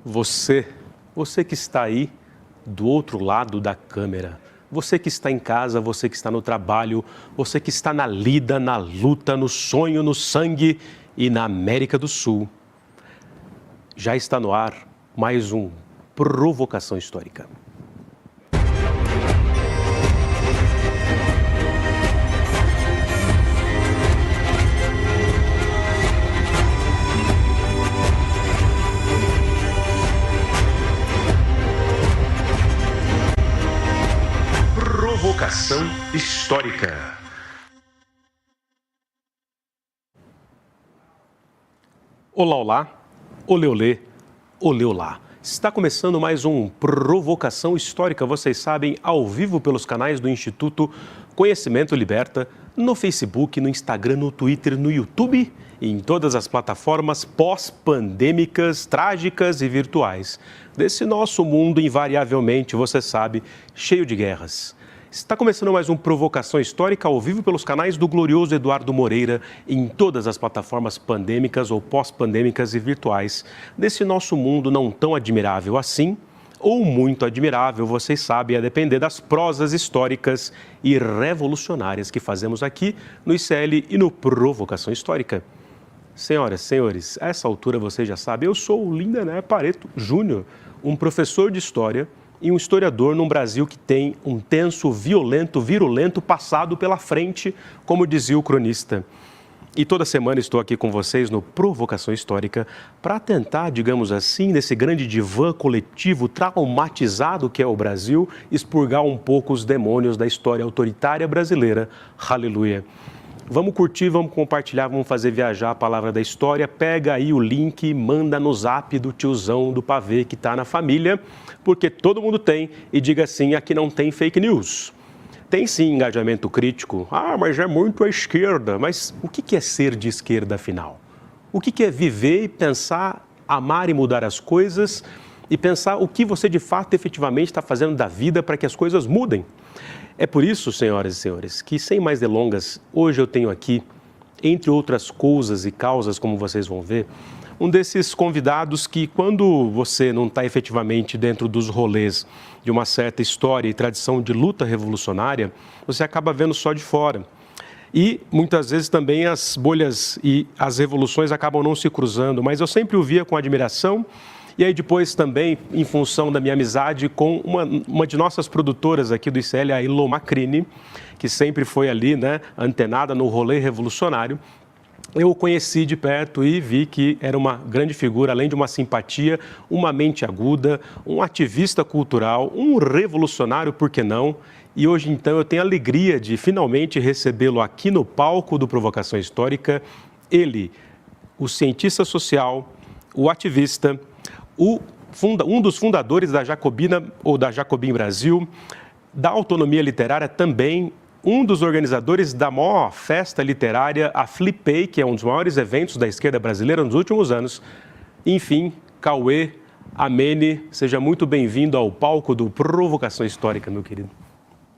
Você que está aí do outro lado da câmera, você que está em casa, você que está no trabalho, você que está na lida, na luta, no sonho, no sangue e na América do Sul. Já está no ar mais um Provocação Histórica. Provocação Histórica. Olá, olá, olê, olê, olê, olá. Está começando mais um Provocação Histórica, vocês sabem, ao vivo pelos canais do Instituto Conhecimento Liberta, no Facebook, no Instagram, no Twitter, no YouTube e em todas as plataformas pós-pandêmicas, trágicas e virtuais. Desse nosso mundo, invariavelmente, você sabe, cheio de guerras. Está começando mais um Provocação Histórica ao vivo pelos canais do glorioso Eduardo Moreira em todas as plataformas pandêmicas ou pós-pandêmicas e virtuais desse nosso mundo não tão admirável assim ou muito admirável, vocês sabem, a depender das prosas históricas e revolucionárias que fazemos aqui no ICL e no Provocação Histórica. Senhoras e senhores, a essa altura você já sabe, eu sou o Lindené Pareto Júnior, um professor de História e um historiador num Brasil que tem um tenso, violento, virulento passado pela frente, como dizia o cronista. E toda semana estou aqui com vocês no Provocação Histórica para tentar, digamos assim, nesse grande divã coletivo traumatizado que é o Brasil, expurgar um pouco os demônios da história autoritária brasileira. Aleluia! Vamos curtir, vamos compartilhar, vamos fazer viajar a palavra da história. Pega aí o link e manda no zap do tiozão do pavê que está na família, porque todo mundo tem. E diga assim, aqui não tem fake news. Tem sim engajamento crítico. Ah, mas é muito à esquerda. Mas o que é ser de esquerda, afinal? O que é viver e pensar, amar e mudar as coisas e pensar o que você de fato efetivamente está fazendo da vida para que as coisas mudem? É por isso, senhoras e senhores, que sem mais delongas, hoje eu tenho aqui, entre outras coisas e causas, como vocês vão ver, um desses convidados que, quando você não está efetivamente dentro dos rolês de uma certa história e tradição de luta revolucionária, você acaba vendo só de fora. E, muitas vezes, também as bolhas e as revoluções acabam não se cruzando, mas eu sempre o via com admiração. E aí depois também, em função da minha amizade com uma de nossas produtoras aqui do ICL, a Ilô Macrini, que sempre foi ali, né, antenada no rolê revolucionário, eu o conheci de perto e vi que era uma grande figura, além de uma simpatia, uma mente aguda, um ativista cultural, um revolucionário, por que não? E hoje, então, eu tenho a alegria de finalmente recebê-lo aqui no palco do Provocação Histórica. Ele, o cientista social, o ativista, um dos fundadores da Jacobina ou da Jacobin Brasil, da autonomia literária também, um dos organizadores da maior festa literária, a Flipei, que é um dos maiores eventos da esquerda brasileira nos últimos anos. Enfim, Cauê Amene, seja muito bem-vindo ao palco do Provocação Histórica, meu querido.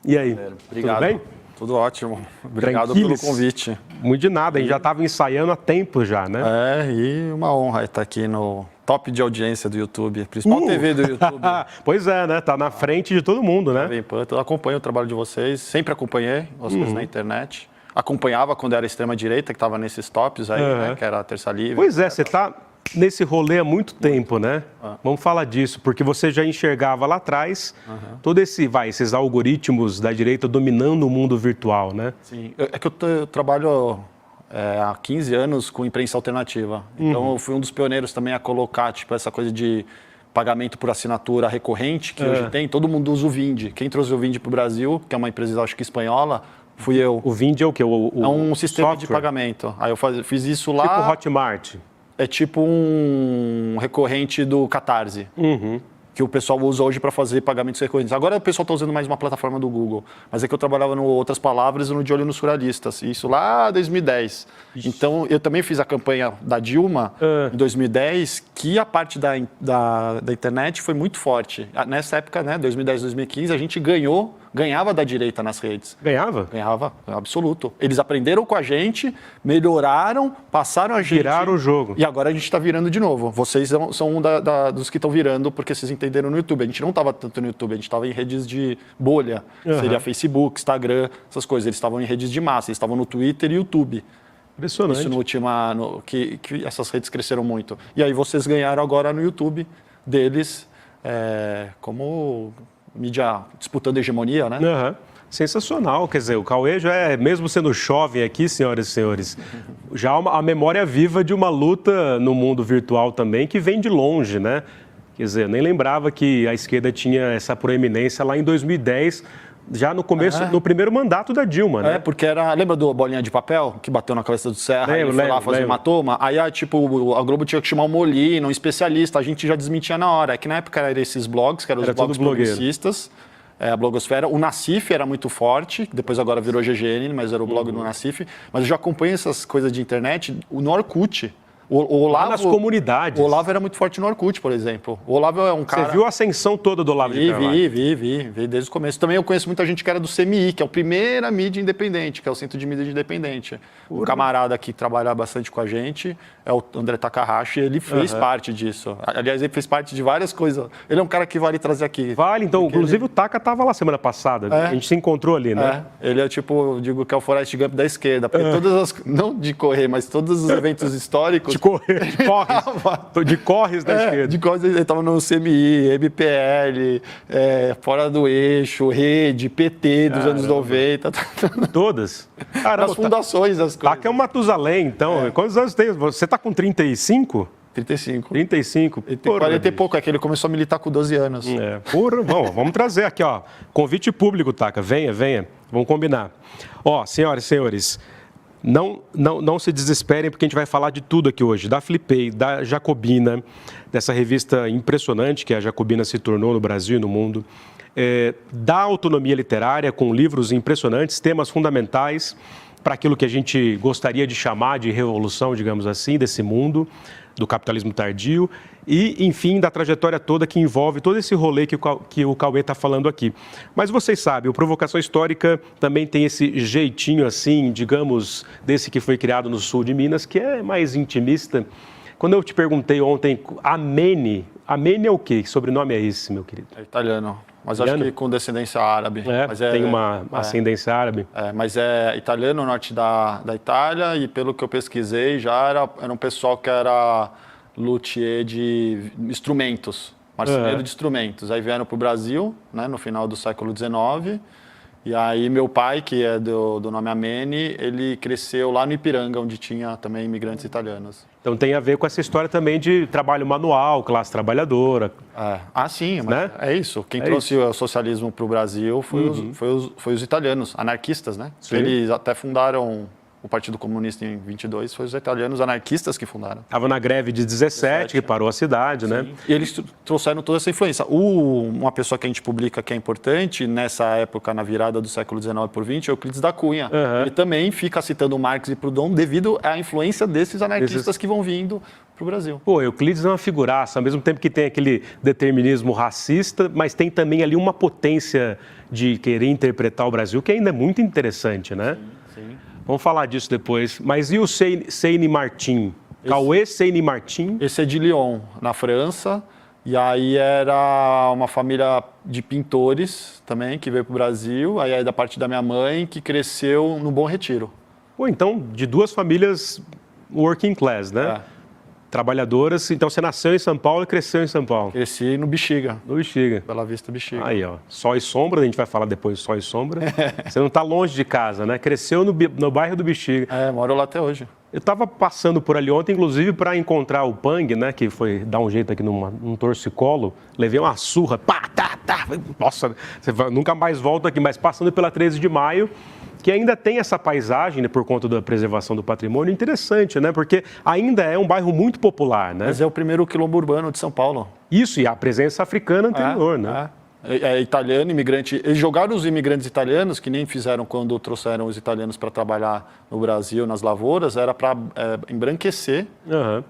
E aí, obrigado. Tudo bem? Tudo ótimo. Obrigado pelo convite. Muito de nada, a gente já estava ensaiando há tempo já, né? E uma honra estar aqui no top de audiência do YouTube, principal TV do YouTube. Pois é, né? Tá na frente de todo mundo, né? Eu acompanho o trabalho de vocês, sempre acompanhei as coisas na internet. Acompanhava quando era extrema-direita, que estava nesses tops aí, né? Que era a Terça Livre. Pois é, você tá nesse rolê há muito tempo, né? Vamos falar disso, porque você já enxergava lá atrás todo esses algoritmos da direita dominando o mundo virtual, né? Sim, é que eu trabalho há 15 anos com imprensa alternativa. Então eu fui um dos pioneiros também a colocar tipo, essa coisa de pagamento por assinatura recorrente que hoje tem. Todo mundo usa o Vind. Quem trouxe o Vind para o Brasil, que é uma empresa, acho que espanhola, fui eu. O Vind é o quê? É um sistema software de pagamento. Aí eu fiz isso lá. Tipo Hotmart. É tipo um recorrente do Catarse, que o pessoal usa hoje para fazer pagamentos recorrentes. Agora o pessoal está usando mais uma plataforma do Google, mas é que eu trabalhava no Outras Palavras e no De Olho nos Surrealistas, isso lá em 2010. Então eu também fiz a campanha da Dilma em 2010, que a parte da internet foi muito forte. Nessa época, né, 2010, 2015, a gente ganhou ganhava da direita nas redes. Ganhava? Ganhava, absoluto. Eles aprenderam com a gente, melhoraram, passaram a gente. Viraram o jogo. E agora a gente está virando de novo. Vocês são um dos que estão virando porque vocês entenderam no YouTube. A gente não estava tanto no YouTube, a gente estava em redes de bolha. Seria Facebook, Instagram, essas coisas. Eles estavam em redes de massa, eles estavam no Twitter e YouTube. Impressionante. Isso que essas redes cresceram muito. E aí vocês ganharam agora no YouTube deles como mídia disputando hegemonia, né? Uhum. Sensacional, quer dizer, o Cauê já é, mesmo sendo jovem aqui, senhoras e senhores, já a memória viva de uma luta no mundo virtual também, que vem de longe, né? Quer dizer, eu nem lembrava que a esquerda tinha essa proeminência lá em 2010, já no começo, no primeiro mandato da Dilma, né? Porque lembra do Bolinha de Papel, que bateu na cabeça do Serra, ele foi lá fazer hematoma? Aí, a Globo tinha que chamar um Molino, um especialista, a gente já desmentia na hora. É que na época eram esses blogs, que eram os blogs progressistas, a blogosfera. O Nassif era muito forte, depois agora virou GGN, mas era o blog do Nassif. Mas eu já acompanho essas coisas de internet no Orkut. O Olavo, lá nas comunidades. O Olavo era muito forte no Orkut, por exemplo. O Olavo é um cara... Você viu a ascensão toda do Olavo de Carvalho? Vi desde o começo. Também eu conheço muita gente que era do CMI, que é a primeira mídia independente, que é o Centro de Mídia Independente. Um camarada que trabalha bastante com a gente é o André Takahashi, ele fez parte disso. Aliás, ele fez parte de várias coisas. Ele é um cara que vale trazer aqui. Vale, então. Inclusive o Taka estava lá semana passada. A gente se encontrou ali, né? Ele é tipo, eu digo que é o Forrest Gump da esquerda. Porque não de correr, mas todos os eventos históricos... De correr, de corres. De corres da esquerda. De corres, ele estava no CMI, MPL, Fora do Eixo, Rede, PT dos anos 90. Todas? Caramba, as fundações das coisas. Taka é um Matusalém, então. Quantos anos tem? Você está com 35? 35. 35. Ele tem 40 e pouco, é que ele começou a militar com 12 anos. Vamos trazer aqui, ó. Convite público, Taka. Venha. Vamos combinar. Ó, senhoras e senhores, não se desesperem, porque a gente vai falar de tudo aqui hoje. Da Flipei, da Jacobina, dessa revista impressionante que a Jacobina se tornou no Brasil e no mundo. Da autonomia literária, com livros impressionantes, temas fundamentais para aquilo que a gente gostaria de chamar de revolução, digamos assim, desse mundo, do capitalismo tardio, e, enfim, da trajetória toda que envolve todo esse rolê que o Cauê está falando aqui. Mas vocês sabem, o Provocação Histórica também tem esse jeitinho, assim, digamos, desse que foi criado no sul de Minas, que é mais intimista. Quando eu te perguntei ontem, Amene é o quê? Que sobrenome é esse, meu querido? É italiano. Mas acho que com descendência árabe. Tem uma ascendência árabe. Mas é italiano, norte da Itália, e pelo que eu pesquisei, já era um pessoal que era luthier de instrumentos, marceneiro de instrumentos. Aí vieram para o Brasil, né, no final do século XIX, e aí meu pai, que é do nome Amene, ele cresceu lá no Ipiranga, onde tinha também imigrantes italianos. Então tem a ver com essa história também de trabalho manual, classe trabalhadora. Sim, mas né? É isso. Quem trouxe o socialismo para o Brasil foi os italianos, anarquistas, né? Sim. Eles até fundaram o Partido Comunista em 22, foi os italianos anarquistas que fundaram. Estava na greve de 17, que parou a cidade, né? E eles trouxeram toda essa influência. Uma pessoa que a gente publica que é importante, nessa época, na virada do século XIX por XX, é o Euclides da Cunha. Ele também fica citando Marx e Proudhon devido à influência desses anarquistas que vão vindo para o Brasil. Euclides é uma figuraça, ao mesmo tempo que tem aquele determinismo racista, mas tem também ali uma potência de querer interpretar o Brasil, que ainda é muito interessante, né? Sim. Vamos falar disso depois. Mas e o Seine Martin? Cauê Seine Martin? Esse é de Lyon, na França. E aí era uma família de pintores também, que veio para o Brasil. Aí é da parte da minha mãe, que cresceu no Bom Retiro. Então, de duas famílias working class, né? Trabalhadoras. Então, você nasceu em São Paulo e cresceu em São Paulo? Cresci no Bexiga. No Bexiga. Bela Vista, Bexiga. Aí, ó. Sol e Sombra, a gente vai falar depois de Sol e Sombra. Você não está longe de casa, né? Cresceu no bairro do Bexiga. Moro lá até hoje. Eu estava passando por ali ontem, inclusive, para encontrar o Pang, né? Que foi dar um jeito aqui num torcicolo. Levei uma surra. Pá, tá. Nossa, você nunca mais volta aqui. Mas passando pela 13 de maio... que ainda tem essa paisagem, né, por conta da preservação do patrimônio, interessante, né? Porque ainda é um bairro muito popular, né? Mas é o primeiro quilombo urbano de São Paulo. Isso, e a presença africana anterior, né? Italiano, imigrante. Eles jogaram os imigrantes italianos, que nem fizeram quando trouxeram os italianos para trabalhar no Brasil, nas lavouras, era para embranquecer,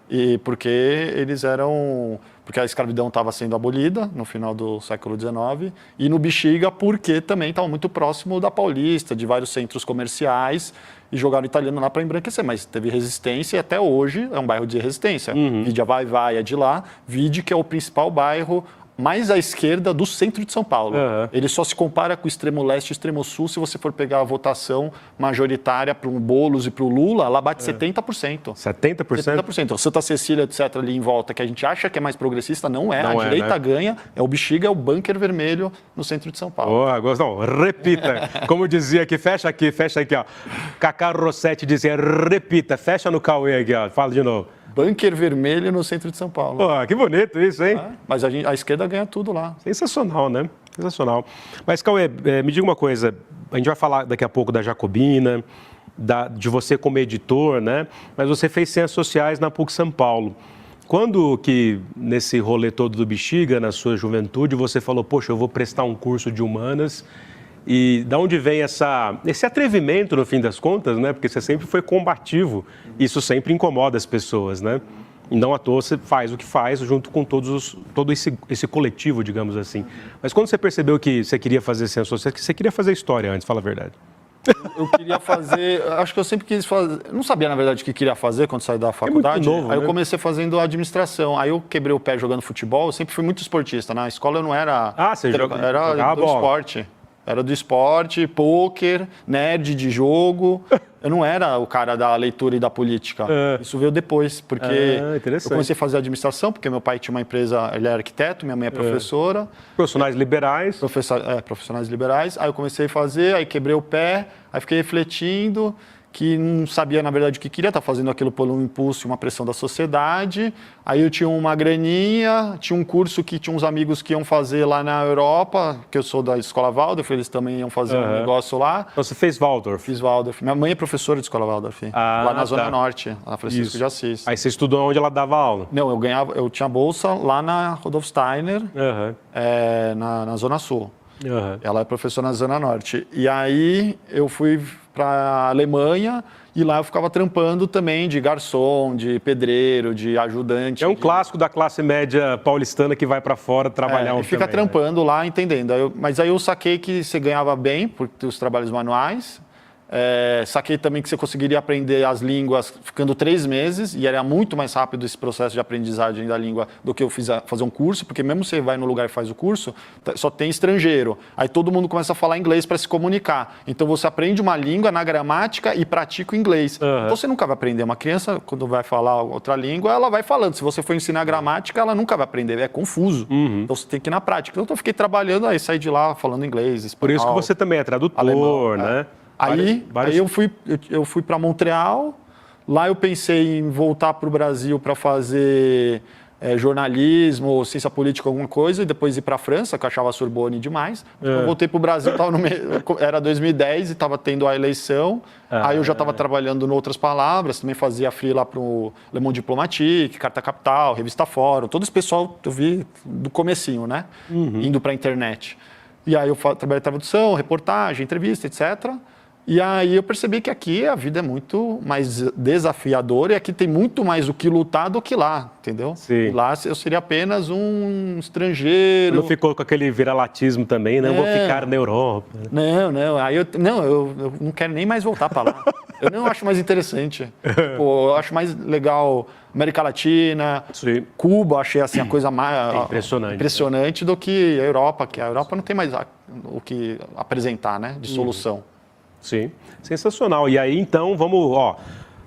e porque eles eram porque a escravidão estava sendo abolida no final do século XIX, e no Bexiga porque também estava muito próximo da Paulista, de vários centros comerciais, e jogaram italiano lá para embranquecer, mas teve resistência e até hoje é um bairro de resistência. Vide a Vai-Vai é de lá, Vide que é o principal bairro mais à esquerda do centro de São Paulo. Ele só se compara com o extremo leste e extremo sul se você for pegar a votação majoritária para o Boulos e para o Lula, lá bate 70%. 70%? 70%. Santa Cecília, etc., ali em volta, que a gente acha que é mais progressista, não é. Não a é, direita né? ganha, é o Bexiga, é o bunker vermelho no centro de São Paulo. Não, repita. Como dizia aqui, fecha aqui, ó. Cacá Rossetti dizia, repita, fecha no Cauê aqui, ó. Fala de novo. Bunker vermelho no centro de São Paulo. Que bonito isso, hein? Mas a esquerda ganha tudo lá. Sensacional, né? Sensacional. Mas, Cauê, me diga uma coisa. A gente vai falar daqui a pouco da Jacobina, de você como editor, né? Mas você fez Ciências Sociais na PUC São Paulo. Quando que, nesse rolê todo do Bexiga, na sua juventude, você falou, poxa, eu vou prestar um curso de humanas? E de onde vem esse atrevimento, no fim das contas, né? Porque você sempre foi combativo. Isso sempre incomoda as pessoas, né? E não à toa você faz o que faz junto com todo esse coletivo, digamos assim. Mas quando você percebeu que você queria fazer Ciências Sociais, que você queria fazer história antes, fala a verdade. Eu queria fazer, acho que eu sempre quis fazer, não sabia na verdade o que queria fazer quando saí da faculdade. muito novo, aí né? eu comecei fazendo administração, aí eu quebrei o pé jogando futebol, eu sempre fui muito esportista, na escola eu não era... Você era jogava do bola. esporte. Era do esporte, pôquer, nerd de jogo. Eu não era o cara da leitura e da política. Isso veio depois, porque eu comecei a fazer administração, porque meu pai tinha uma empresa, ele é arquiteto, minha mãe é professora. Profissionais liberais. Profissionais liberais. Aí eu comecei a fazer, aí quebrei o pé, aí fiquei refletindo, que não sabia, na verdade, o que queria, estar fazendo aquilo por um impulso e uma pressão da sociedade. Aí eu tinha uma graninha, tinha um curso que tinha uns amigos que iam fazer lá na Europa, que eu sou da Escola Waldorf, eles também iam fazer um negócio lá. Então você fez Waldorf? Fiz Waldorf. Minha mãe é professora de Escola Waldorf, lá na Zona Norte, na Francisco de Assis. Aí você estudou onde ela dava aula? Não, eu tinha bolsa lá na Rudolf Steiner, na Zona Sul. Ela é professora na Zona Norte. E aí eu fui para a Alemanha e lá eu ficava trampando também de garçom, de pedreiro, de ajudante. É um clássico da classe média paulistana que vai para fora trabalhar e fica também, trampando lá, entendendo. Mas aí eu saquei que você ganhava bem por ter os trabalhos manuais. Saquei também que você conseguiria aprender as línguas ficando 3 meses, e era muito mais rápido esse processo de aprendizagem da língua do que eu fazer um curso, porque mesmo você vai no lugar e faz o curso, só tem estrangeiro. Aí todo mundo começa a falar inglês para se comunicar. Então você aprende uma língua na gramática e pratica o inglês. Então você nunca vai aprender. Uma criança, quando vai falar outra língua, ela vai falando. Se você for ensinar a gramática, ela nunca vai aprender. É confuso. Então você tem que ir na prática. Então eu fiquei trabalhando, aí saí de lá falando inglês, espanhol. Por isso que você também é tradutor, alemão, né? Aí eu fui para Montreal, lá eu pensei em voltar para o Brasil para fazer jornalismo, ciência política, alguma coisa, e depois ir para a França, que eu achava a Sorbonne demais. Eu voltei para o Brasil, era 2010 e estava tendo a eleição, aí eu já estava trabalhando em Outras Palavras, também fazia free lá para o Le Monde Diplomatique, Carta Capital, Revista Fórum, todo esse pessoal eu vi do comecinho, né? Indo para a internet. E aí eu trabalhei em tradução, reportagem, entrevista, etc., e aí eu percebi que aqui a vida é muito mais desafiadora e aqui tem muito mais o que lutar do que lá, entendeu? Sim. Lá eu seria apenas um estrangeiro. Não ficou com aquele viralatismo também, né? Eu vou ficar na Europa. Não. Aí eu não quero nem mais voltar para lá. Eu não acho mais interessante. Pô, eu acho mais legal América Latina, Cuba, achei assim a coisa mais impressionante do que a Europa, que a Europa não tem mais o que apresentar, né, de solução. Sim, sensacional. E aí, então, vamos,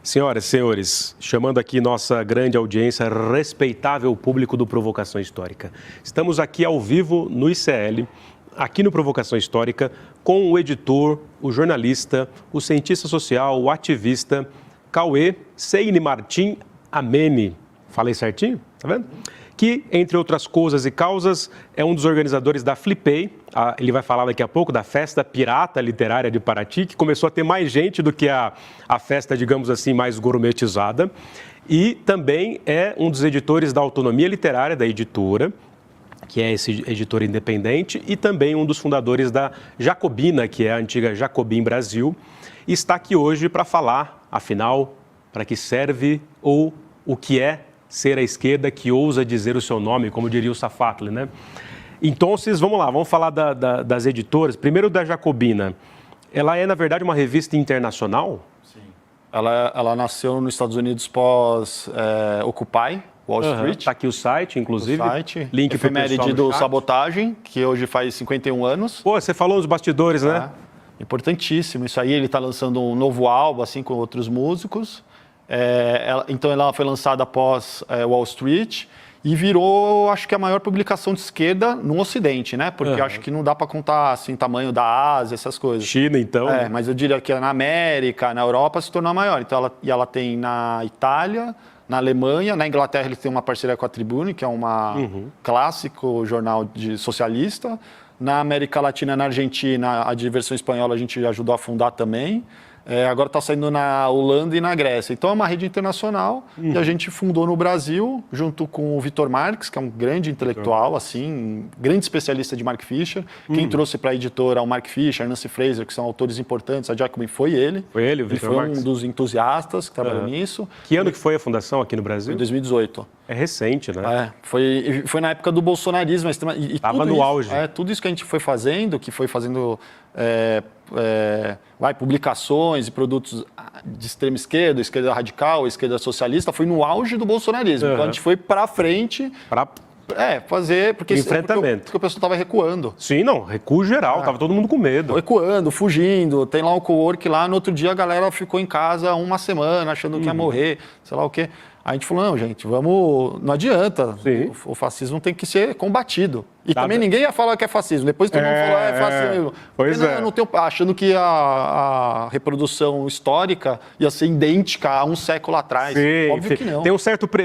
senhoras e senhores, chamando aqui nossa grande audiência, respeitável público do Provocação Histórica. Estamos aqui ao vivo no ICL, aqui no Provocação Histórica, com o editor, o jornalista, o cientista social, o ativista, Cauê Seine Martim Amene. Falei certinho? Tá vendo? Que, entre outras coisas e causas, é um dos organizadores da Flipei. Ele vai falar daqui a pouco da Festa Pirata Literária de Paraty, que começou a ter mais gente do que a festa, digamos assim, mais gourmetizada. E também é um dos editores da Autonomia Literária da editora, que é esse editor independente, e também um dos fundadores da Jacobina, que é a antiga Jacobin Brasil. E está aqui hoje para falar, afinal, para que serve ou o que é ser a esquerda que ousa dizer o seu nome, como diria o Safatli, né? Então, vamos lá, vamos falar das editoras. Primeiro da Jacobina. Ela é, na verdade, uma revista internacional? Sim. Ela nasceu nos Estados Unidos pós-Occupy, Wall Street. Está aqui o site, inclusive. O site. Link para o pessoal efeméride no do chat. Sabotagem, que hoje faz 51 anos. Pô, você falou nos bastidores, né? Importantíssimo. Isso aí, ele está lançando um novo álbum, assim, com outros músicos. Então, ela foi lançada após Wall Street e virou, acho que, a maior publicação de esquerda no Ocidente, né? Porque acho que não dá para contar, assim, tamanho da Ásia, essas coisas. China, então. Mas eu diria que na América, na Europa, se tornou a maior. Então, ela tem na Itália, na Alemanha, na Inglaterra eles têm uma parceria com a Tribune, que é um clássico jornal socialista. Na América Latina, na Argentina, a de versão espanhola a gente ajudou a fundar também. Agora está saindo na Holanda e na Grécia. Então é uma rede internacional e a gente fundou no Brasil, junto com o Vitor Marques, que é um grande intelectual, assim, grande especialista de Mark Fisher. Quem trouxe para a editora o Mark Fisher, Nancy Fraser, que são autores importantes, a Jacobin foi ele. Foi ele, o Vitor Marques? Ele foi um dos entusiastas que trabalhou nisso. Que ano que foi a fundação aqui no Brasil? Em 2018. É recente, né? Foi na época do bolsonarismo. Estava no auge. Tudo isso que a gente foi fazendo, publicações e produtos de extrema esquerda, esquerda radical, esquerda socialista, foi no auge do bolsonarismo. Então a gente foi para frente para fazer... Porque enfrentamento. Porque o pessoal estava recuando. Sim, não, recuo geral, estava todo mundo com medo. Recuando, fugindo, tem lá um co-work lá, no outro dia a galera ficou em casa uma semana achando que ia morrer, sei lá o quê. A gente falou, não, gente, não adianta, o fascismo tem que ser combatido. E também ninguém ia falar que é fascismo, depois todo mundo falou, é fascismo. Pois não tem, achando que a reprodução histórica ia ser idêntica a um século atrás. Sim, óbvio que não. Tem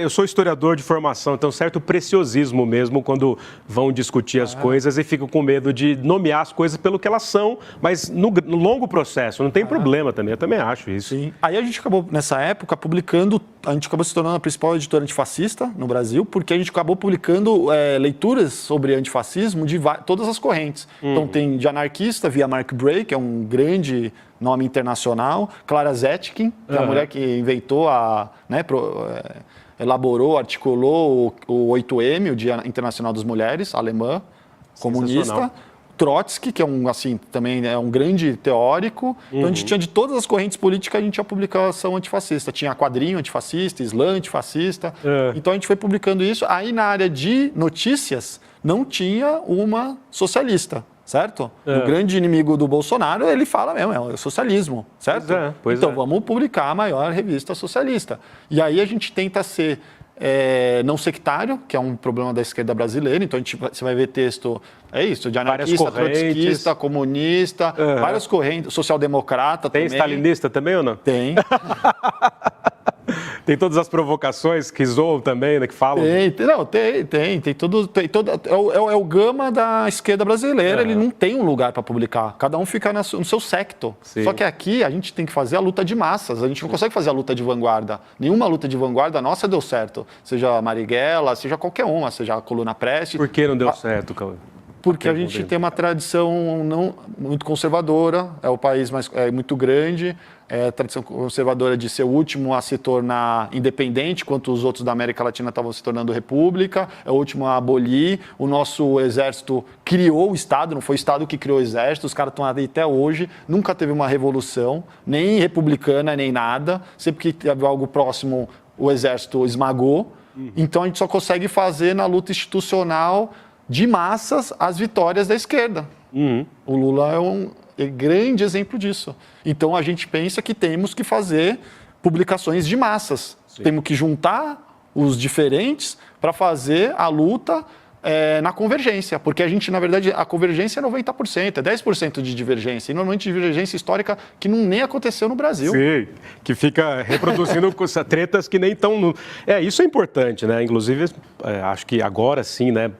eu sou historiador de formação, tem um certo preciosismo mesmo quando vão discutir as coisas e ficam com medo de nomear as coisas pelo que elas são, mas no longo processo, não tem problema também, eu também acho isso. Sim. Aí a gente acabou, nessa época, a gente acabou se tornando a principal editora antifascista no Brasil, porque a gente acabou publicando leituras sobre antifascismo de todas as correntes. Então tem de anarquista, via Mark Bray, que é um grande nome internacional, Clara Zetkin, que é a mulher que inventou, elaborou, articulou o 8M, o Dia Internacional das Mulheres, alemã, comunista. Trotsky, que é também é um grande teórico. Então a gente tinha de todas as correntes políticas, a gente tinha publicação antifascista. Tinha quadrinho antifascista, slam antifascista. Então a gente foi publicando isso. Aí na área de notícias não tinha uma socialista, certo? O grande inimigo do Bolsonaro, ele fala mesmo, é o socialismo, certo? Então vamos publicar a maior revista socialista. E aí a gente tenta ser não sectário, que é um problema da esquerda brasileira. Então você vai ver texto, de anarquista, trotskista, comunista, várias correntes, social-democrata também. Tem stalinista também ou não? Tem. Tem todas as provocações que zoam também, né, que falam? Tem tudo. É o gama da esquerda brasileira, ele não tem um lugar para publicar. Cada um fica no seu secto. Sim. Só que aqui a gente tem que fazer a luta de massas, a gente não consegue fazer a luta de vanguarda. Nenhuma luta de vanguarda nossa deu certo. Seja a Marighella, seja qualquer uma, seja a Coluna Preste. Por que não deu certo, Cauê? Porque a gente tem uma tradição muito conservadora, é o país muito grande, a tradição conservadora de ser o último a se tornar independente, enquanto os outros da América Latina estavam se tornando república, é o último a abolir. O nosso exército criou o Estado, não foi o Estado que criou o exército, os caras estão aí até hoje, nunca teve uma revolução, nem republicana, nem nada. Sempre que teve algo próximo, o exército esmagou. Então a gente só consegue fazer na luta institucional de massas as vitórias da esquerda. O Lula é um grande exemplo disso. Então a gente pensa que temos que fazer publicações de massas. Sim. Temos que juntar os diferentes para fazer a luta na convergência. Porque a gente, na verdade, a convergência é 90%, é 10% de divergência. E normalmente divergência histórica que nem aconteceu no Brasil. Sim, que fica reproduzindo tretas que nem estão... Isso é importante, né? Inclusive, acho que agora sim, né?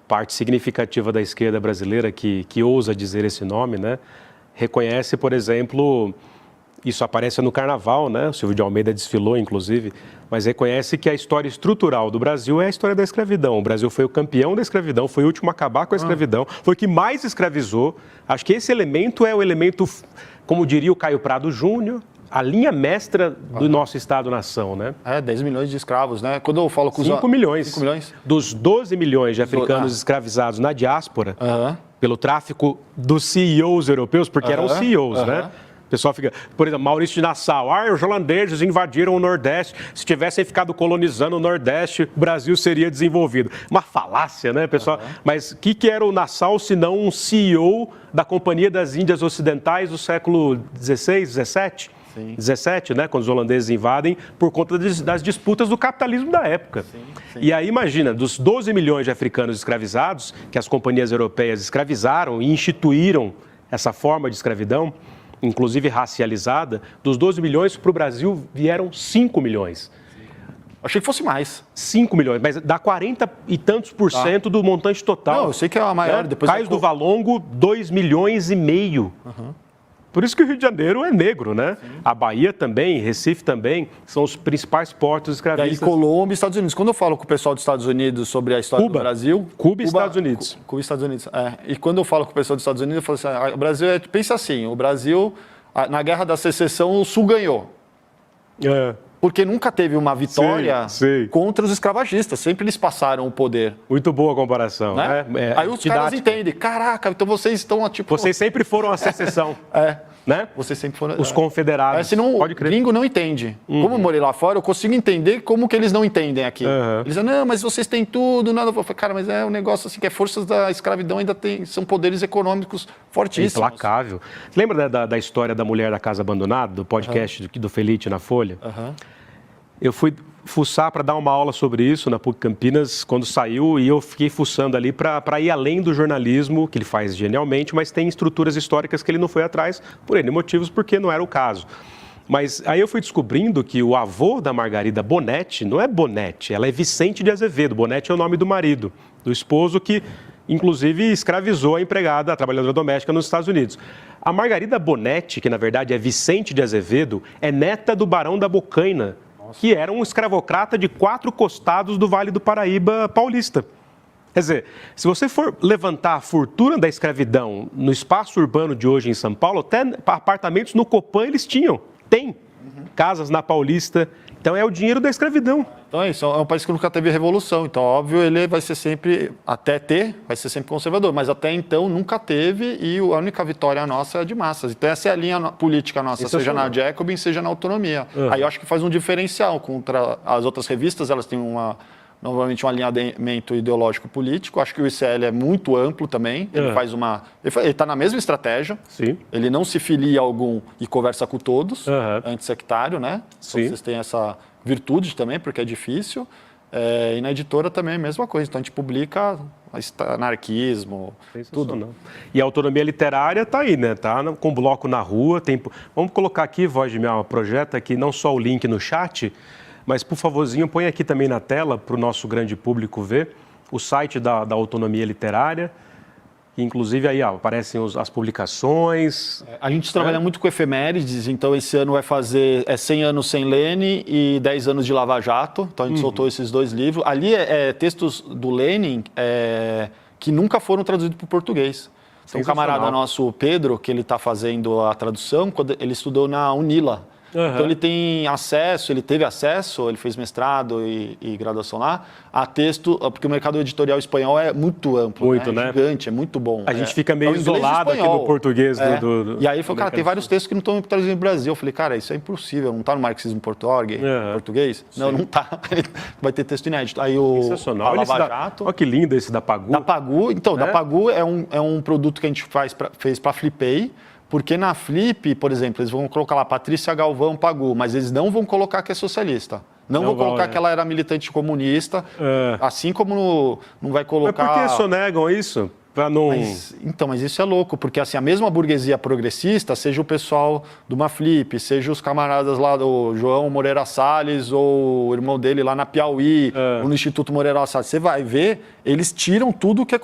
Parte significativa da esquerda brasileira que ousa dizer esse nome, né, reconhece, por exemplo, isso aparece no Carnaval, né, o Silvio de Almeida desfilou, inclusive, mas reconhece que a história estrutural do Brasil é a história da escravidão. O Brasil foi o campeão da escravidão, foi o último a acabar com a escravidão, foi o que mais escravizou. Acho que esse elemento é o elemento, como diria o Caio Prado Júnior, a linha mestra do nosso Estado-nação, né? 10 milhões de escravos, né? Quando eu falo com 5 milhões. 5 milhões. Dos 12 milhões de africanos escravizados na diáspora, pelo tráfico dos CEOs europeus, porque eram CEOs, né? O pessoal fica, por exemplo, Maurício de Nassau, os holandeses invadiram o Nordeste, se tivessem ficado colonizando o Nordeste, o Brasil seria desenvolvido. Uma falácia, né, pessoal? Mas o que era o Nassau, se não um CEO da Companhia das Índias Ocidentais do século XVI, XVII? 17, né, quando os holandeses invadem, por conta das disputas do capitalismo da época. E aí, imagina, dos 12 milhões de africanos escravizados, que as companhias europeias escravizaram e instituíram essa forma de escravidão, inclusive racializada, dos 12 milhões para o Brasil vieram 5 milhões. Achei que fosse mais. 5 milhões, mas dá 40 e tantos por cento do montante total. Não, eu sei que é a maior. Né? Depois Cais do Valongo, 2 milhões e meio. Por isso que o Rio de Janeiro é negro, né? A Bahia também, Recife também, são os principais portos escravistas. E Colômbia e Estados Unidos. Quando eu falo com o pessoal dos Estados Unidos sobre a história do Brasil... Cuba e Estados Unidos. Cuba e Estados Unidos, E quando eu falo com o pessoal dos Estados Unidos, eu falo assim, o Brasil pensa assim, o Brasil, na Guerra da Secessão, o Sul ganhou. Porque nunca teve uma vitória contra os escravagistas. Sempre eles passaram o poder. Muito boa a comparação. Né? Aí os caras entendem. Caraca, então vocês estão... tipo... Vocês sempre foram a secessão. Né? Vocês sempre foram... Os confederados. Senão o gringo não entende. Como eu morei lá fora, eu consigo entender como que eles não entendem aqui. Eles dizem, não, mas vocês têm tudo, nada. Eu falo, cara, mas é um negócio assim que forças da escravidão ainda são poderes econômicos fortíssimos. Implacável. Você lembra da história da mulher da casa abandonada, do podcast do Felite na Folha? Eu fui fuçar para dar uma aula sobre isso na PUC Campinas quando saiu e eu fiquei fuçando ali para ir além do jornalismo, que ele faz genialmente, mas tem estruturas históricas que ele não foi atrás por N motivos, porque não era o caso. Mas aí eu fui descobrindo que o avô da Margarida Bonetti não é Bonetti, ela é Vicente de Azevedo. Bonetti é o nome do marido, do esposo que, inclusive, escravizou a empregada, a trabalhadora doméstica nos Estados Unidos. A Margarida Bonetti, que na verdade é Vicente de Azevedo, é neta do Barão da Bocaina, que era um escravocrata de 4 costados do Vale do Paraíba paulista. Quer dizer, se você for levantar a fortuna da escravidão no espaço urbano de hoje em São Paulo, até apartamentos no Copan eles tinham. Tem casas na Paulista. Então é o dinheiro da escravidão. Então é isso, é um país que nunca teve revolução. Então, óbvio, ele vai ser sempre, vai ser sempre conservador. Mas até então nunca teve e a única vitória nossa é de massas. Então essa é a linha política nossa, seja na Jacobin, seja na autonomia. Aí eu acho que faz um diferencial contra as outras revistas, elas têm novamente um alinhamento ideológico político. Acho que o ICL é muito amplo também. Ele faz ele está na mesma estratégia. Sim. Ele não se filia a algum e conversa com todos, antissectário, né? Então, vocês têm essa virtude também, porque é difícil. E na editora também é a mesma coisa. Então a gente publica anarquismo, tudo. E a autonomia literária está aí, né? Está com bloco na rua. Vamos colocar aqui, Voz de Miau, projeta aqui não só o link no chat, mas, por favorzinho, põe aqui também na tela para o nosso grande público ver o site da Autonomia Literária, que inclusive aí aparecem as publicações. A gente trabalha muito com efemérides, então esse ano vai fazer 100 anos sem Lênin e 10 anos de Lava Jato, então a gente soltou esses 2 livros. Ali textos do Lênin que nunca foram traduzidos para o português. Tem um camarada nosso, Pedro, que ele está fazendo a tradução, quando ele estudou na UNILA. Então ele teve acesso, ele fez mestrado e graduação lá, a texto, porque o mercado editorial espanhol é muito amplo, né? Gigante, é muito bom. A gente fica meio isolado aqui no português. E aí ele falou, cara, tem vários textos que não estão traduzidos no Brasil. Eu falei, cara, isso é impossível, não está no marxismo.org, português? Não, não está. Vai ter texto inédito. Aí sensacional. Lava Jato. Olha que lindo esse da Pagu. Da Pagu, então, da Pagu é um produto que a gente fez para Flipei. Porque na Flip, por exemplo, eles vão colocar lá Patrícia Galvão Pagu, mas eles não vão colocar que é socialista. Não vão colocar que ela era militante comunista, assim como não vai colocar... Mas por que sonegam isso? Não... Mas isso é louco, porque assim, a mesma burguesia progressista, seja o pessoal do Maflip, seja os camaradas lá do João Moreira Salles ou o irmão dele lá na Piauí, ou no Instituto Moreira Salles, você vai ver, eles tiram tudo que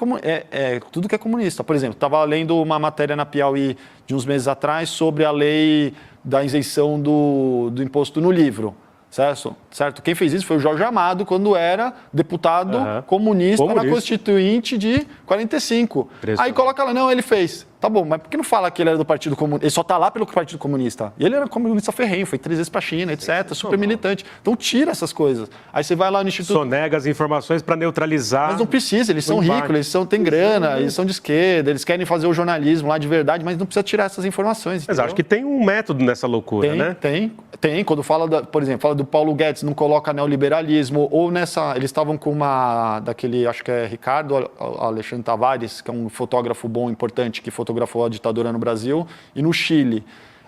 tudo que é comunista. Por exemplo, estava lendo uma matéria na Piauí de uns meses atrás sobre a lei da isenção do imposto no livro. Certo? Quem fez isso foi o Jorge Amado, quando era deputado comunista na Constituinte de 45. Aí coloca lá, não, ele fez. Tá bom, mas por que não fala que ele era do Partido Comunista? Ele só tá lá pelo Partido Comunista. E ele era comunista ferrenho, foi 3 vezes pra China, etc. Super militante. Então tira essas coisas. Aí você vai lá no Instituto... Sonega as informações para neutralizar. Mas não precisa, eles são ricos, têm grana, eles são de esquerda, eles querem fazer o jornalismo lá de verdade, mas não precisa tirar essas informações. Mas acho que tem um método nessa loucura, né? Tem. Quando fala, por exemplo, fala do Paulo Guedes, não coloca neoliberalismo, ou nessa... Eles estavam com daquele, acho que é Ricardo Alexandre Tavares, que é um fotógrafo bom, importante, que fotografou a ditadura no Brasil e no Chile.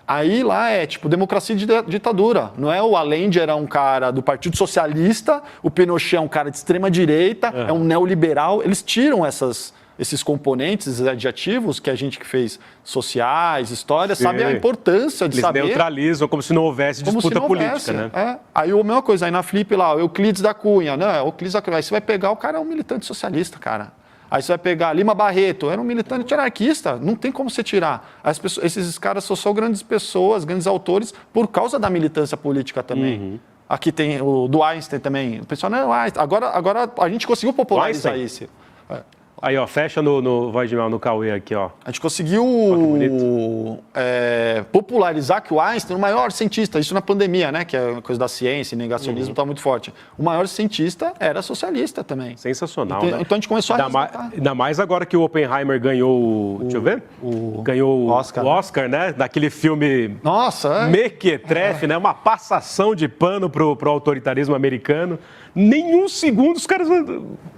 Aí lá é tipo democracia de ditadura. Não é o Allende era um cara do Partido Socialista, o Pinochet é um cara de extrema direita, é um neoliberal. Eles tiram esses componentes, esses adjetivos que a gente que fez sociais, história, sabe a importância de saber. Eles neutralizam como se não houvesse disputa política, né? Aí a mesma coisa, aí na Flip lá, o Euclides da Cunha, não, Euclides da Cunha, aí você vai pegar, o cara é um militante socialista, cara. Aí você vai pegar Lima Barreto, era um militante anarquista, não tem como você tirar. Esses caras são grandes pessoas, grandes autores, por causa da militância política também. Aqui tem o do Einstein também. O pessoal, não, Einstein. Agora a gente conseguiu popularizar isso. Aí, ó, fecha no Voz de Mel, no Cauê aqui, ó. A gente conseguiu popularizar que o Einstein, o maior cientista, isso na pandemia, né? Que é uma coisa da ciência, negacionismo está muito forte. O maior cientista era socialista também. Sensacional, então, né? Então a gente começou a ainda mais agora que o Oppenheimer ganhou, deixa eu ver? Ganhou o Oscar, né? Daquele filme Mequetrefe, né? Uma passação de pano pro autoritarismo americano. Nenhum segundo os caras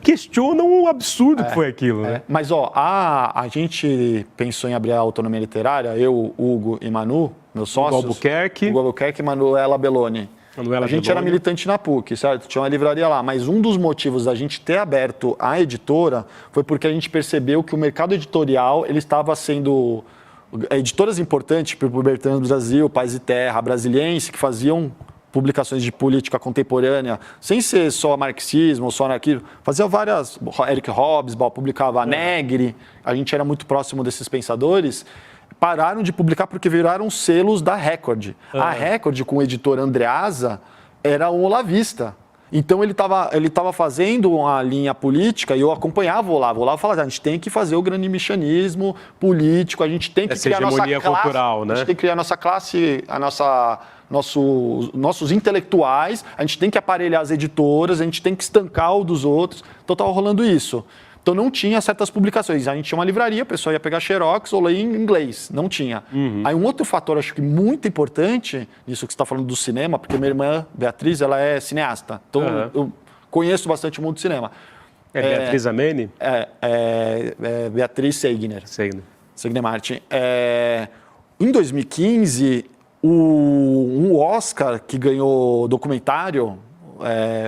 questionam o absurdo que foi aquilo, né? Mas, ó, a gente pensou em abrir a autonomia literária, eu, Hugo e Manu, meus sócios. Hugo Albuquerque e Manuela Belloni. A gente era militante na PUC, certo? Tinha uma livraria lá, mas um dos motivos da gente ter aberto a editora foi porque a gente percebeu que o mercado editorial, ele estava sendo... Editoras importantes, tipo Bertrand do Brasil, Paz e Terra, Brasiliense, que faziam publicações de política contemporânea, sem ser só marxismo ou só anarquismo, fazia várias, Eric Hobsbawm publicava Negri, a gente era muito próximo desses pensadores, pararam de publicar porque viraram selos da Record. A Record, com o editor Andreasa, era um olavista. Então ele estava fazendo uma linha política e eu acompanhava o Olavo. O Olavo falava, a gente tem que fazer o granimischanismo político, a gente tem que criar a nossa classe cultural, né? A gente tem que criar a nossa classe, nossos intelectuais, a gente tem que aparelhar as editoras, a gente tem que estancar o dos outros. Então estava rolando isso. Então não tinha certas publicações. A gente tinha uma livraria, o pessoal ia pegar xerox ou ler em inglês. Não tinha. Aí um outro fator, acho que muito importante, nisso que você está falando do cinema, porque minha irmã, Beatriz, ela é cineasta. Então eu conheço bastante o mundo do cinema. Beatriz Amene? Beatriz Seigner. Seigner Martin. Em 2015, um Oscar que ganhou documentário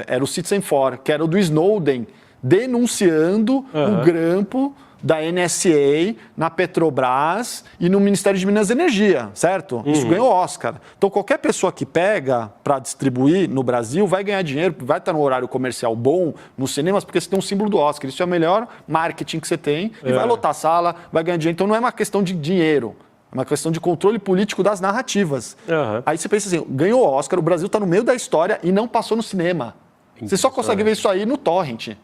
era o Citizen4, que era o do Snowden, denunciando o grampo da NSA na Petrobras e no Ministério de Minas e Energia, certo? Isso ganhou Oscar. Então, qualquer pessoa que pega para distribuir no Brasil vai ganhar dinheiro, vai estar no horário comercial bom nos cinemas, porque você tem um símbolo do Oscar. Isso é o melhor marketing que você tem e vai lotar a sala, vai ganhar dinheiro. Então, não é uma questão de dinheiro. É uma questão de controle político das narrativas. Aí você pensa assim, ganhou Oscar, o Brasil está no meio da história e não passou no cinema. Você só consegue ver isso aí no torrent.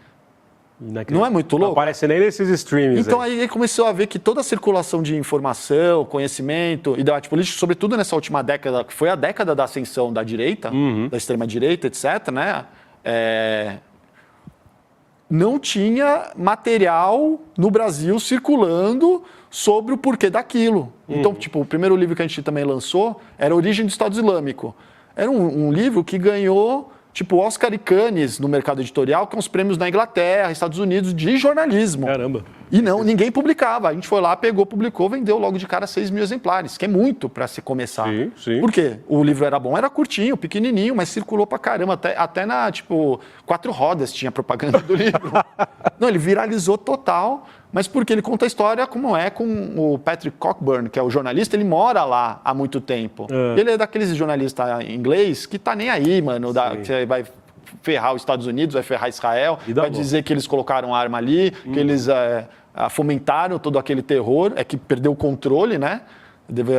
Não é muito louco? Não aparece nem nesses streamings. Então aí começou a ver que toda a circulação de informação, conhecimento e debate político, sobretudo nessa última década, que foi a década da ascensão da direita, da extrema-direita, etc., né? Não tinha material no Brasil circulando sobre o porquê daquilo. Então, tipo, o primeiro livro que a gente também lançou era Origem do Estado Islâmico. Era um livro que ganhou... tipo Oscar e Cannes no mercado editorial, que são os prêmios na Inglaterra, Estados Unidos, de jornalismo. Caramba. E ninguém publicava. A gente foi lá, pegou, publicou, vendeu logo de cara 6 mil exemplares, que é muito para se começar. Sim. Por quê? O livro era bom, era curtinho, pequenininho, mas circulou pra caramba. Até na, 4 rodas tinha propaganda do livro. Não, ele viralizou total, mas porque ele conta a história como é com o Patrick Cockburn, que é o jornalista, ele mora lá há muito tempo. Ele é daqueles jornalistas inglês que tá nem aí, mano, que vai ferrar os Estados Unidos, vai ferrar Israel, vai dizer que eles colocaram arma ali, que eles fomentaram todo aquele terror, que perdeu o controle, né?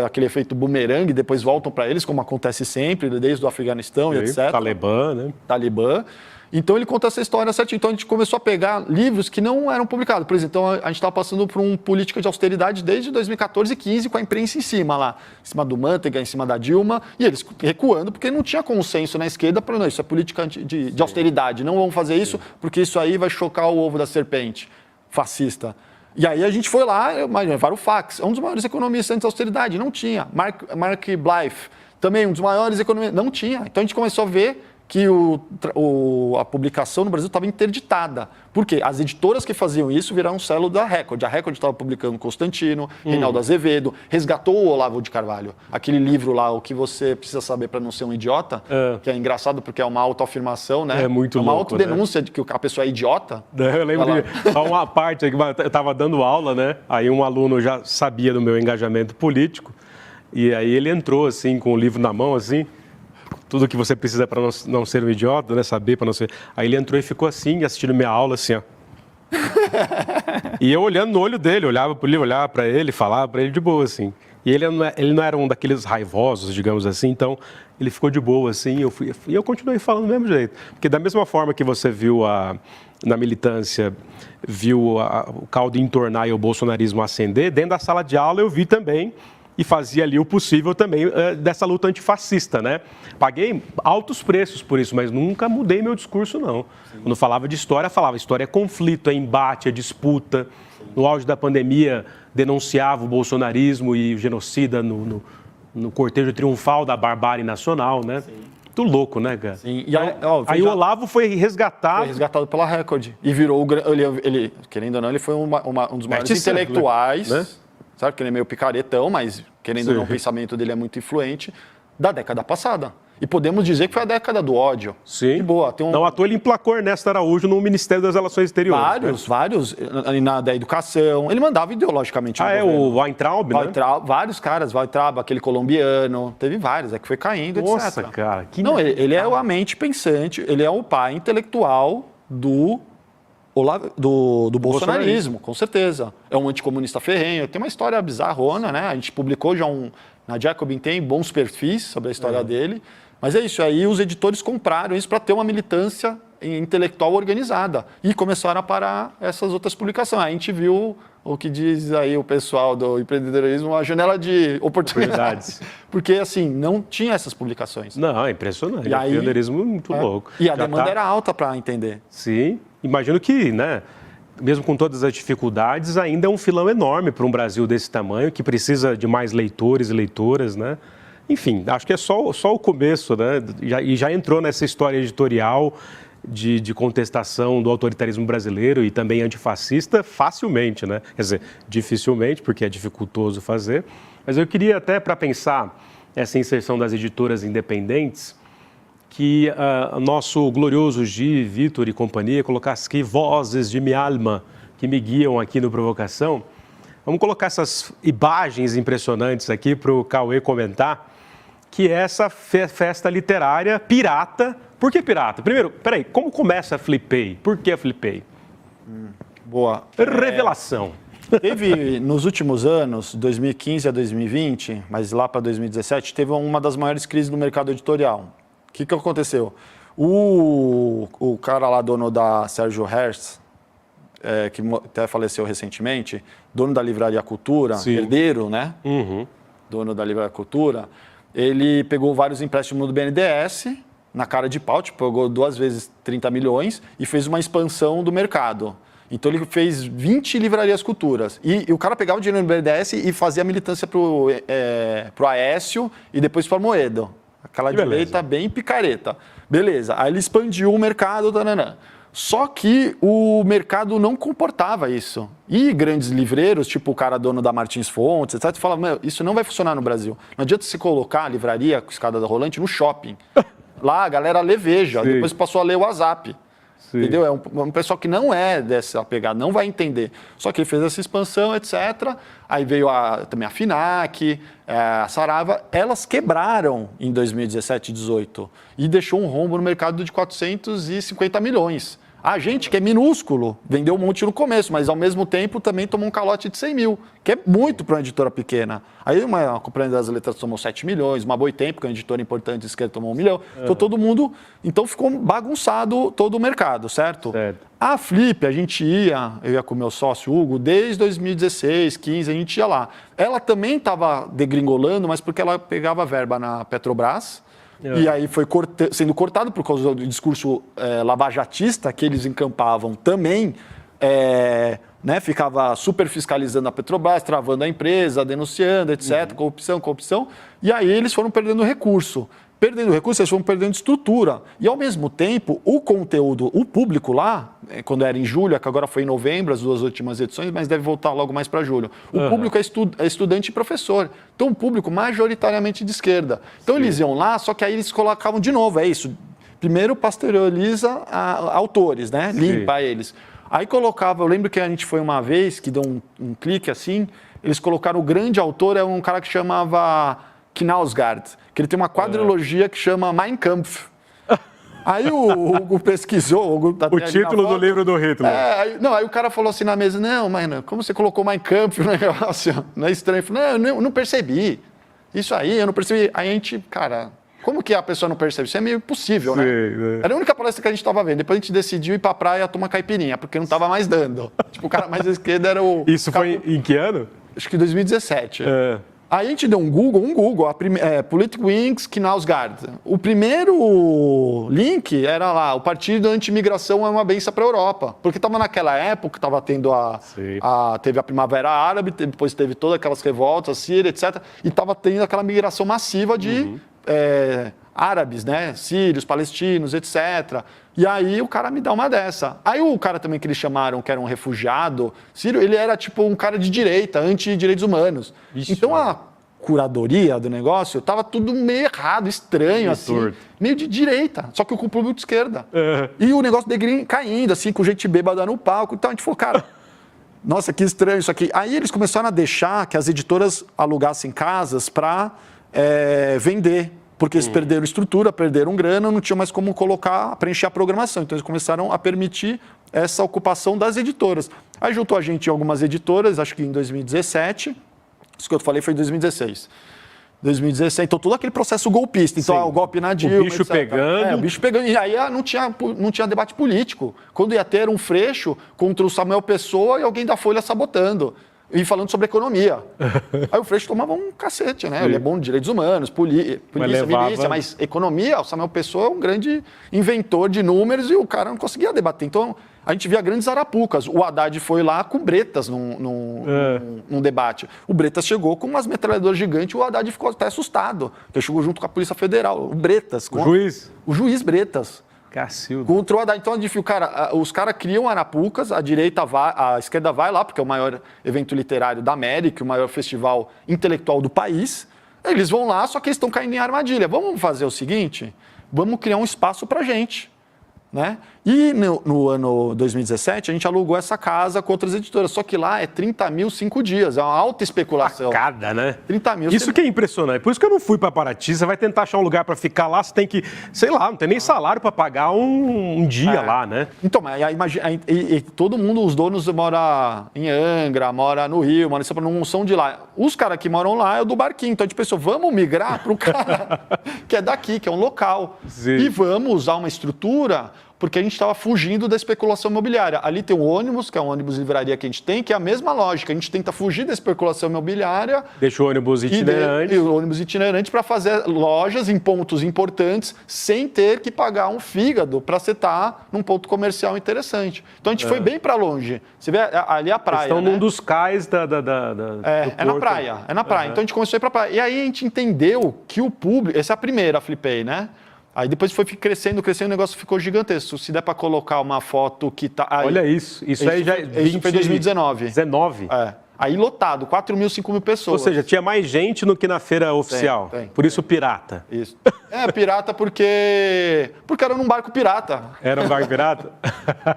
Aquele efeito bumerangue, depois voltam para eles, como acontece sempre, desde o Afeganistão e etc. Talibã, né? Talibã. Então ele conta essa história certinho. Então a gente começou a pegar livros que não eram publicados. Por exemplo, então a gente estava passando por uma política de austeridade desde 2014 e 2015, com a imprensa em cima lá, em cima do Manteiga, em cima da Dilma, e eles recuando, porque não tinha consenso na esquerda para não, isso é política de austeridade, não vamos fazer isso, porque isso aí vai chocar o ovo da serpente, fascista. E aí a gente foi lá, imagina, Varoufakis, um dos maiores economistas antes da austeridade, não tinha. Mark Blyth, também um dos maiores economistas, não tinha. Então a gente começou a ver que a publicação no Brasil estava interditada. Por quê? As editoras que faziam isso viraram um selo da Record. A Record estava publicando Constantino, Reinaldo Azevedo, resgatou o Olavo de Carvalho. Aquele livro lá, O que você precisa saber para não ser um idiota, que é engraçado porque é uma autoafirmação, né? É muito uma louco, autodenúncia de que a pessoa é idiota. Eu lembro de uma parte que eu estava dando aula, né? Aí um aluno já sabia do meu engajamento político e aí ele entrou assim com o livro na mão, assim, tudo que você precisa para não ser um idiota, né? Saber para não ser. Aí ele entrou e ficou assim, assistindo minha aula, assim, ó. E eu olhando no olho dele, olhava para ele, olhava para ele, falava para ele de boa, assim. E ele não era um daqueles raivosos, digamos assim, então ele ficou de boa, assim, e eu continuei falando do mesmo jeito. Porque da mesma forma que você viu na militância, viu o caldo entornar e o bolsonarismo ascender, dentro da sala de aula eu vi também e fazia ali o possível também dessa luta antifascista, né? Paguei altos preços por isso, mas nunca mudei meu discurso, não. Sim. Quando falava de história, falava história é conflito, é embate, é disputa. Sim. No auge da pandemia, denunciava o bolsonarismo e o genocida no cortejo triunfal da barbárie nacional, né? Sim. Muito louco, né, cara? Sim. E aí o Olavo foi resgatado. Foi resgatado pela Record. E virou, ele querendo ou não, ele foi um dos maiores intelectuais, né? Sabe que ele é meio picaretão, mas querendo ou não, o pensamento dele é muito influente, da década passada. E podemos dizer que foi a década do ódio. Sim. De boa. Não à toa ele emplacou Ernesto Araújo no Ministério das Relações Exteriores. Vários, da educação. Ele mandava ideologicamente. O Weintraub, né? Vários caras, Weintraub, aquele colombiano, teve vários, que foi caindo, etc. Nossa, cara. Não, ele é a mente pensante, ele é o pai intelectual do bolsonarismo, com certeza. É um anticomunista ferrenho, tem uma história bizarrona, né? A gente publicou já na Jacobin tem bons perfis sobre a história dele, mas é isso aí, os editores compraram isso para ter uma militância intelectual organizada e começaram a parar essas outras publicações. A gente viu o que diz aí o pessoal do empreendedorismo, uma janela de oportunidades. Porque, assim, não tinha essas publicações. Não, é impressionante. O empreendedorismo é muito louco. E a demanda era alta para entender. Sim. Imagino que, né, mesmo com todas as dificuldades, ainda é um filão enorme para um Brasil desse tamanho, que precisa de mais leitores e leitoras, né? Enfim, acho que é só o começo, né? Já entrou nessa história editorial de contestação do autoritarismo brasileiro e também antifascista facilmente, né? Quer dizer, dificilmente, porque é dificultoso fazer. Mas eu queria até, para pensar essa inserção das editoras independentes, que nosso glorioso Gi, Vitor e companhia colocasse aqui vozes de minha alma que me guiam aqui no Provocação. Vamos colocar essas imagens impressionantes aqui para o Cauê comentar, que é essa festa literária pirata. Por que pirata? Primeiro, peraí, como começa a Flipei? Por que a Flipei? Boa. Revelação. Teve, nos últimos anos, 2015 a 2020, mas lá para 2017, teve uma das maiores crises no mercado editorial. O que aconteceu? O cara lá, dono da Sérgio Hertz, que até faleceu recentemente, dono da Livraria Cultura, Sim. herdeiro, né? Uhum. Dono da Livraria Cultura, ele pegou vários empréstimos do BNDES, na cara de pau, pegou 2 vezes 30 milhões e fez uma expansão do mercado. Então ele fez 20 livrarias culturas. E o cara pegava o dinheiro do BNDES e fazia militância pro Aécio e depois para Moedo. Aquela direita bem picareta. Beleza. Aí ele expandiu o mercado, taranã. Só que o mercado não comportava isso. E grandes livreiros, tipo o cara dono da Martins Fontes, etc., falavam, isso não vai funcionar no Brasil. Não adianta você colocar a livraria com escada rolante no shopping. Lá a galera lê Veja, Sim. depois passou a ler o WhatsApp. Sim. Entendeu? É um pessoal que não é dessa pegada, não vai entender. Só que ele fez essa expansão, etc. Aí veio também a FINAC, a Sarava. Elas quebraram em 2017 e 2018 e deixou um rombo no mercado de 450 milhões. A gente, que é minúsculo, vendeu um monte no começo, mas ao mesmo tempo também tomou um calote de 100 mil, que é muito para uma editora pequena. Aí uma Companhia das Letras tomou 7 milhões, uma Boitempo, que é uma editora importante de esquerda, tomou 1 milhão. Então todo mundo... Então ficou bagunçado todo o mercado, certo? A Flip, a gente eu ia com o meu sócio Hugo, desde 2016, 15, a gente ia lá. Ela também estava degringolando, mas porque ela pegava verba na Petrobras, e aí foi sendo cortado por causa do discurso lavajatista que eles encampavam também, né, ficava super fiscalizando a Petrobras, travando a empresa, denunciando, etc., corrupção, e aí eles foram perdendo recurso. Perdendo recurso, eles foram perdendo estrutura. E, ao mesmo tempo, o conteúdo, o público lá, quando era em julho, que agora foi em novembro, as 2 últimas edições, mas deve voltar logo mais para julho. O público é estudante e professor. Então, um público majoritariamente de esquerda. Então, eles iam lá, só que aí eles colocavam de novo, é isso. Primeiro, pasteuriza autores, né? Limpa eles. Aí colocava, eu lembro que a gente foi uma vez, que deu um clique assim, eles colocaram o grande autor, é um cara que chamava Knausgaard, que ele tem uma quadrilogia que chama Mein Kampf. Aí o Hugo pesquisou... O título do livro do Hitler. Aí o cara falou assim na mesa, não, mas como você colocou Mein Kampf no negócio? Não é estranho? Eu falei, eu não percebi. Isso aí, eu não percebi. Aí a gente, cara... Como que a pessoa não percebe? Isso é meio impossível, né? Era a única palestra que a gente estava vendo. Depois a gente decidiu ir para a praia tomar caipirinha, porque não estava mais dando. Tipo, o cara mais à esquerda era o... Isso foi em que ano? Acho que 2017. Aí a gente deu um Google, Political Wings, Knausgaard. O primeiro link era lá, o Partido Anti-Imigração é uma benção para a Europa. Porque estava naquela época, estava tendo teve a Primavera Árabe, depois teve todas aquelas revoltas, a Síria, etc. E estava tendo aquela migração massiva de árabes, né? Sírios, palestinos, etc. E aí o cara me dá uma dessa. Aí o cara também que eles chamaram, que era um refugiado sírio, ele era tipo um cara de direita, anti-direitos humanos. Então a curadoria do negócio estava tudo meio errado, estranho, assim, meio de direita, só que com o público de esquerda. E o negócio caindo, assim, com gente bêbada no palco. Então a gente falou, cara, nossa, que estranho isso aqui. Aí eles começaram a deixar que as editoras alugassem casas para vender. Porque eles perderam estrutura, perderam grana, não tinham mais como preencher a programação. Então eles começaram a permitir essa ocupação das editoras. Aí juntou a gente em algumas editoras, acho que em 2017. Isso que eu falei foi em 2016. 2016, então todo aquele processo golpista. Então, o golpe na Dilma, o bicho pegando. O bicho pegando. E aí não tinha debate político. Quando ia ter um Freixo contra o Samuel Pessoa e alguém da Folha sabotando. E falando sobre economia. Aí o Freixo tomava um cacete, né? Ele é bom de direitos humanos, polícia, milícia, mas economia, o Samuel Pessoa é um grande inventor de números e o cara não conseguia debater. Então, a gente via grandes arapucas. O Haddad foi lá com o Bretas num debate. O Bretas chegou com umas metralhadoras gigantes e o Haddad ficou até assustado. Ele chegou junto com a Polícia Federal. O Bretas. O juiz Bretas. Cacildo. Contra o Haddad. Então, os caras criam arapucas, a esquerda vai lá, porque é o maior evento literário da América, o maior festival intelectual do país. Eles vão lá, só que eles estão caindo em armadilha. Vamos fazer o seguinte? Vamos criar um espaço para gente. Né? E no ano 2017, a gente alugou essa casa com outras editoras. Só que lá é 30 mil 5 dias. É uma alta especulação. Facada, né? 30 mil. Isso que é impressionante. Por isso que eu não fui para Paraty. Você vai tentar achar um lugar para ficar lá, você tem que, sei lá, não tem nem salário para pagar um dia lá, né? Então, e todo mundo, os donos moram em Angra, moram no Rio, não são de lá. Os caras que moram lá é o do barquinho. Então a gente pensou, vamos migrar para o cara que é daqui, que é um local. Sim. E vamos usar uma estrutura... porque a gente estava fugindo da especulação imobiliária. Ali tem o ônibus, que é um ônibus livraria que a gente tem, que é a mesma lógica. A gente tenta fugir da especulação imobiliária. Deixa o ônibus itinerante. E o ônibus itinerante para fazer lojas em pontos importantes, sem ter que pagar um fígado para você estar num ponto comercial interessante. Então a gente foi bem para longe. Você vê ali a praia. Estão num dos cais da na praia. É na praia. Então a gente começou a ir para a praia. E aí a gente entendeu que o público. Essa é a primeira Flipei, né? Aí depois foi crescendo, o negócio ficou gigantesco. Se der para colocar uma foto que tá... Aí, olha isso. Isso aí já... Isso foi 2019. 19? Aí lotado, 4 mil, 5 mil pessoas. Ou seja, tinha mais gente do que na feira oficial. Por isso pirata. Isso. Pirata porque era num barco pirata. Era um barco pirata?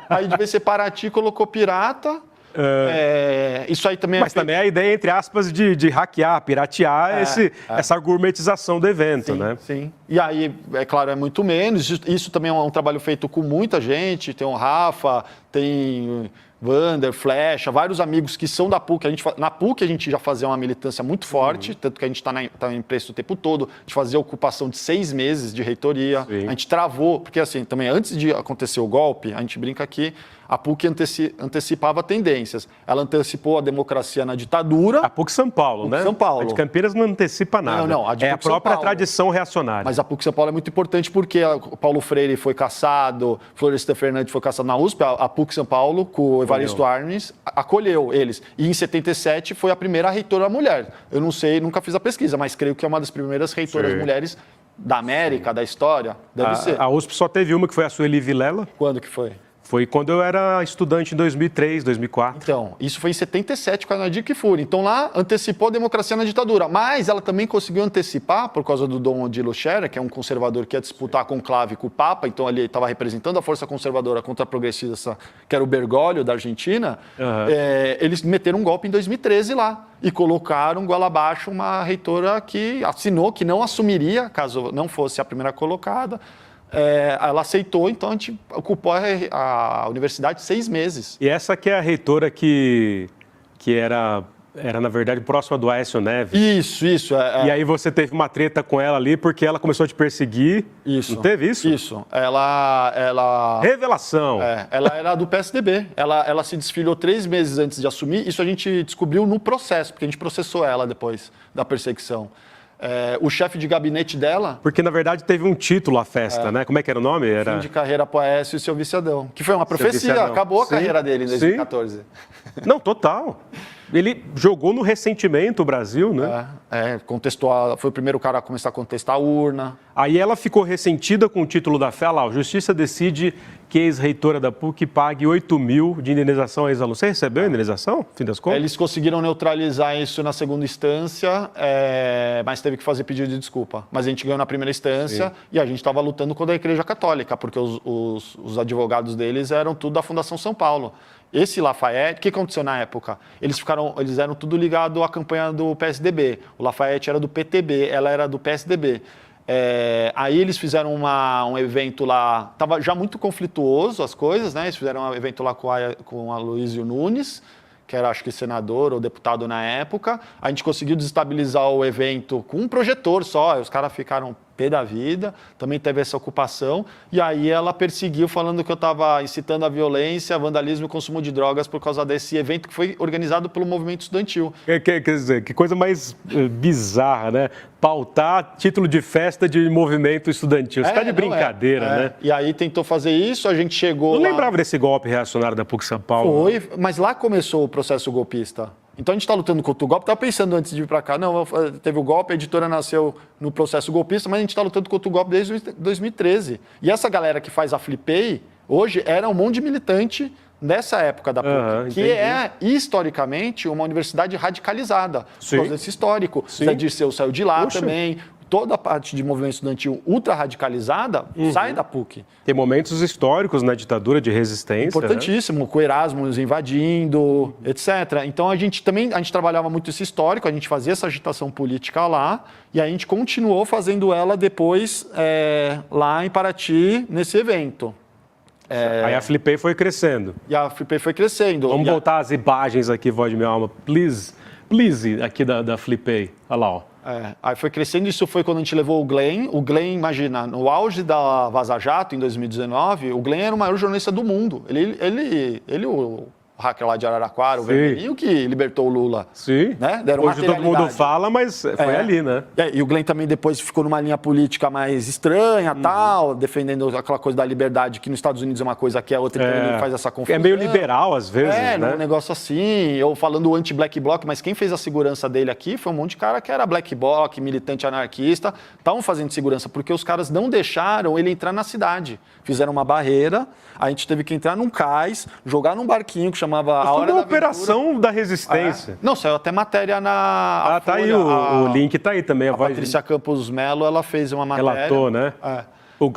Aí devia ser Paraty, colocou pirata. Isso aí também Mas também a ideia, entre aspas, de hackear, piratear essa gourmetização do evento, sim, né? Sim. E aí, é claro, é muito menos. Isso também é um trabalho feito com muita gente. Tem o Rafa, tem Wander, Flecha, vários amigos que são da PUC. Na PUC a gente já fazia uma militância muito forte, tanto que a gente está na imprensa o tempo todo. A gente fazia ocupação de 6 meses de reitoria. Sim. A gente travou, porque assim, também antes de acontecer o golpe, a gente brinca que a PUC antecipava tendências. Ela antecipou a democracia na ditadura. A PUC São Paulo, né? São Paulo. A de Campinas não antecipa nada. Não, é a própria tradição reacionária. Mas a PUC São Paulo é muito importante porque o Paulo Freire foi cassado, Florestan Fernandes foi cassado na USP, a PUC São Paulo, com o Evaristo Arnes, acolheu eles. E em 77 foi a primeira reitora mulher. Eu não sei, nunca fiz a pesquisa, mas creio que é uma das primeiras reitoras mulheres da América, da história. Deve ser. A USP só teve uma, que foi a Sueli Vilela. Quando que foi? Foi quando eu era estudante em 2003, 2004. Então, isso foi em 77 com a Nadir Kfouri. Então lá antecipou a democracia na ditadura. Mas ela também conseguiu antecipar, por causa do Dom Odilo Scherer, que é um conservador que ia disputar a conclave com o Papa. Então ele estava representando a força conservadora contra a progressista, que era o Bergoglio, da Argentina. Eles meteram um golpe em 2013 lá. E colocaram goela abaixo uma reitora que assinou que não assumiria, caso não fosse a primeira colocada. Ela aceitou, então a gente ocupou a universidade 6 meses. E essa que é a reitora que era, na verdade, próxima do Aécio Neves. Isso. E aí você teve uma treta com ela ali, porque ela começou a te perseguir. Isso. Não teve isso? Isso. Ela... Revelação. Ela era do PSDB. Ela se desfiliou 3 meses antes de assumir. Isso a gente descobriu no processo, porque a gente processou ela depois da perseguição. O chefe de gabinete dela... Porque, na verdade, teve um título à festa, né? Como é que era o nome? Fim de carreira para o Aécio e seu viciadão. Que foi uma profecia, acabou a carreira dele em 2014. Não, total. Ele jogou no ressentimento o Brasil, né? Contestou, foi o primeiro cara a começar a contestar a urna. Aí ela ficou ressentida com o título da fé. Lá, a Justiça decide que a ex-reitora da PUC pague 8 mil de indenização a ex-aluno. Você recebeu a indenização, no fim das contas? Eles conseguiram neutralizar isso na segunda instância, mas teve que fazer pedido de desculpa. Mas a gente ganhou na primeira instância. Sim. E a gente estava lutando contra a Igreja Católica, porque os advogados deles eram tudo da Fundação São Paulo. Esse Lafayette, o que aconteceu na época? Eles eram tudo ligado à campanha do PSDB. O Lafayette era do PTB, ela era do PSDB. Aí eles fizeram um evento lá, estava já muito conflituoso as coisas, né? Eles fizeram um evento lá com a Aloysio Nunes, que era, acho que, senador ou deputado na época. A gente conseguiu desestabilizar o evento com um projetor só, os caras ficaram pé da vida, também teve essa ocupação, e aí ela perseguiu falando que eu estava incitando a violência, vandalismo e consumo de drogas por causa desse evento que foi organizado pelo movimento estudantil. Quer dizer, que coisa mais bizarra, né? Pautar título de festa de movimento estudantil. Você está de brincadeira, né? E aí tentou fazer isso, a gente chegou Não lembrava desse golpe reacionário da PUC São Paulo? Foi, mas lá começou o processo golpista. Então a gente está lutando contra o golpe, estava pensando antes de vir para cá, não, teve o golpe, a editora nasceu no processo golpista, mas a gente está lutando contra o golpe desde 2013. E essa galera que faz a Flipei, hoje, era um monte de militante nessa época da PUC, que é, historicamente, uma universidade radicalizada, por causa desse histórico. Zé Dirceu saiu de lá também. Toda a parte de movimento estudantil ultra-radicalizada sai da PUC. Tem momentos históricos na ditadura de resistência. Importantíssimo, né? Com o Erasmus invadindo, etc. Então a gente trabalhava muito esse histórico, a gente fazia essa agitação política lá, e a gente continuou fazendo ela depois lá em Paraty, nesse evento. Aí a Flipei foi crescendo. E a Flipei foi crescendo. Vamos voltar às imagens aqui, voz de minha alma. Please, aqui da Flipei. Olha lá, ó. Aí foi crescendo, isso foi quando a gente levou o Glenn. O Glenn, imagina, no auge da Vaza Jato, em 2019, o Glenn era o maior jornalista do mundo. O hacker lá de Araraquara, o vermelhinho que libertou o Lula. Sim. Né? Deram hoje todo mundo fala, mas foi ali, né? E o Glenn também depois ficou numa linha política mais estranha, tal, defendendo aquela coisa da liberdade, que nos Estados Unidos é uma coisa, que é outra, então ele faz essa confusão. É meio liberal, às vezes, né? Um negócio assim, ou falando anti-black bloc, mas quem fez a segurança dele aqui foi um monte de cara que era black bloc, militante anarquista, estavam fazendo segurança, porque os caras não deixaram ele entrar na cidade. Fizeram uma barreira, a gente teve que entrar num cais, jogar num barquinho que chamava A Hora da Operação da Resistência. Não, saiu até matéria na... Tá aí, o link tá aí também. A Patrícia Campos Melo, ela fez uma matéria. Relatou, né?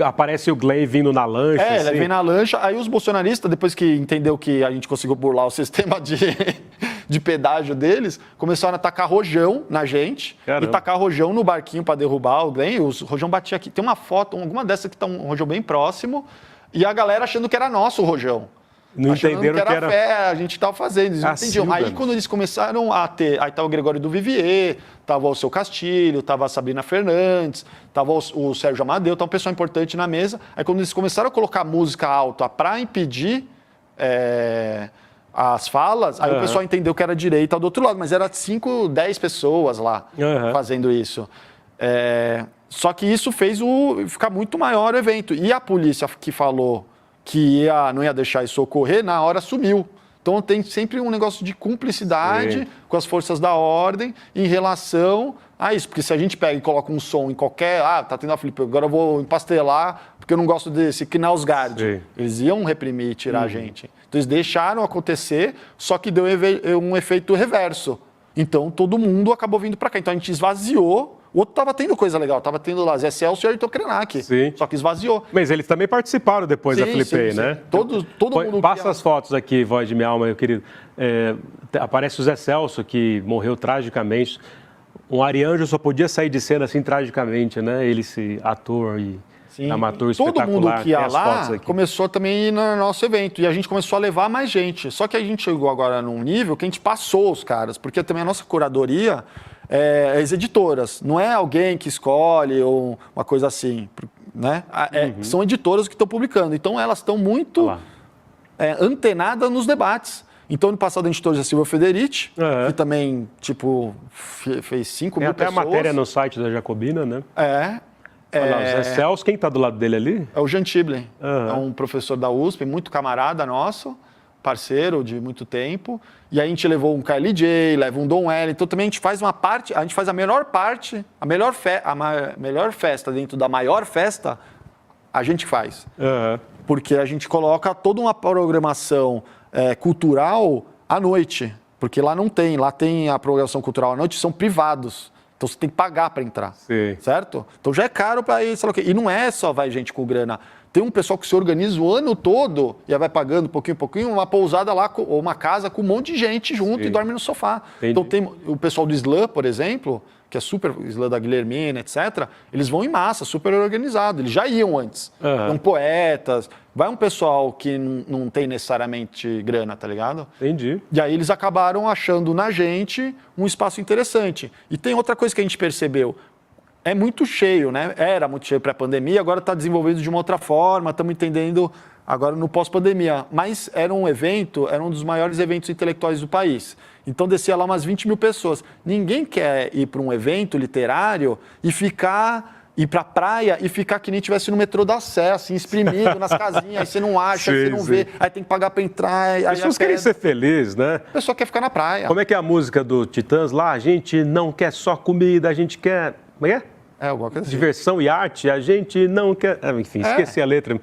Aparece o Glenn vindo na lancha. Ele vem na lancha. Aí os bolsonaristas, depois que entendeu que a gente conseguiu burlar o sistema de pedágio deles, começaram a tacar rojão na gente. Caramba. E tacar rojão no barquinho para derrubar o Glenn. O rojão batia aqui. Tem uma foto, alguma dessas que tá um rojão bem próximo. E a galera achando que era nosso o rojão. Não entenderam que era fé, a gente estava fazendo. Eles não entendiam. Aí quando eles começaram a ter... Aí estava o Gregório do Vivier, estava o Seu Castilho, estava a Sabrina Fernandes, estava o Sérgio Amadeu, estava um pessoal importante na mesa. Aí quando eles começaram a colocar música alta para impedir as falas, aí o pessoal entendeu que era direita do outro lado. Mas era 5, 10 pessoas lá fazendo isso. Só que isso fez ficar muito maior o evento. E a polícia que falou que não ia deixar isso ocorrer, na hora sumiu. Então tem sempre um negócio de cumplicidade com as forças da ordem em relação a isso. Porque se a gente pega e coloca um som em qualquer... tá tendo a Felipe, agora eu vou empastelar porque eu não gosto desse Knausgard. Eles iam reprimir e tirar a gente. Então eles deixaram acontecer, só que deu um efeito reverso. Então todo mundo acabou vindo para cá. Então a gente esvaziou. O outro estava tendo coisa legal, estava tendo lá Zé Celso e Ayrton Krenak, só que esvaziou. Mas eles também participaram depois da Flipei, né? Todo mundo... Passa as fotos aqui, voz de minha alma, meu querido. Aparece o Zé Celso, que morreu tragicamente. Um Arianjo só podia sair de cena assim tragicamente, né? Ele, esse ator e amador espetacular. Todo mundo que ia lá começou também a ir no nosso evento. E a gente começou a levar mais gente. Só que a gente chegou agora num nível que a gente passou os caras. Porque também a nossa curadoria... as editoras, não é alguém que escolhe ou uma coisa assim, né? São editoras que estão publicando, então elas estão muito antenadas nos debates. Então, no passado, a gente trouxe a Silvia Federici, que também, fez 5 mil pessoas. Tem até a matéria no site da Jacobina, né? Olha lá, o Zé Celso, quem está do lado dele ali? É o Jean Tiblin, é um professor da USP, muito camarada nosso, parceiro de muito tempo. E aí a gente levou um Kylie J, leva um Dom L. Então também a gente faz a melhor parte, a melhor festa dentro da maior festa, a gente faz. Porque a gente coloca toda uma programação cultural à noite. Porque lá não tem, lá tem a programação cultural à noite, são privados. Então você tem que pagar para entrar, certo? Então já é caro para ir, sei lá o quê. E não é só vai gente com grana. Tem um pessoal que se organiza o ano todo e aí vai pagando pouquinho, uma pousada lá, ou uma casa com um monte de gente junto e dorme no sofá. Entendi. Então tem o pessoal do Slam, por exemplo, que é super, Slam da Guilhermina, etc., eles vão em massa, super organizado. Eles já iam antes. São poetas. Vai um pessoal que não tem necessariamente grana, tá ligado? Entendi. E aí eles acabaram achando na gente um espaço interessante. E tem outra coisa que a gente percebeu. É muito cheio, né? Era muito cheio pré-pandemia, agora está desenvolvido de uma outra forma, estamos entendendo agora no pós-pandemia. Mas era um dos maiores eventos intelectuais do país. Então descia lá umas 20 mil pessoas. Ninguém quer ir para um evento literário e ir para a praia e ficar que nem estivesse no metrô da Sé, assim, espremido nas casinhas, aí você não acha, aí você não vê, aí tem que pagar para entrar. As pessoas querem ser felizes, né? A pessoa quer ficar na praia. Como é que é a música do Titãs lá? A gente não quer só comida, a gente quer... Como é? Alguma coisa assim. Diversão e arte, a gente não quer... Enfim, esqueci a letra.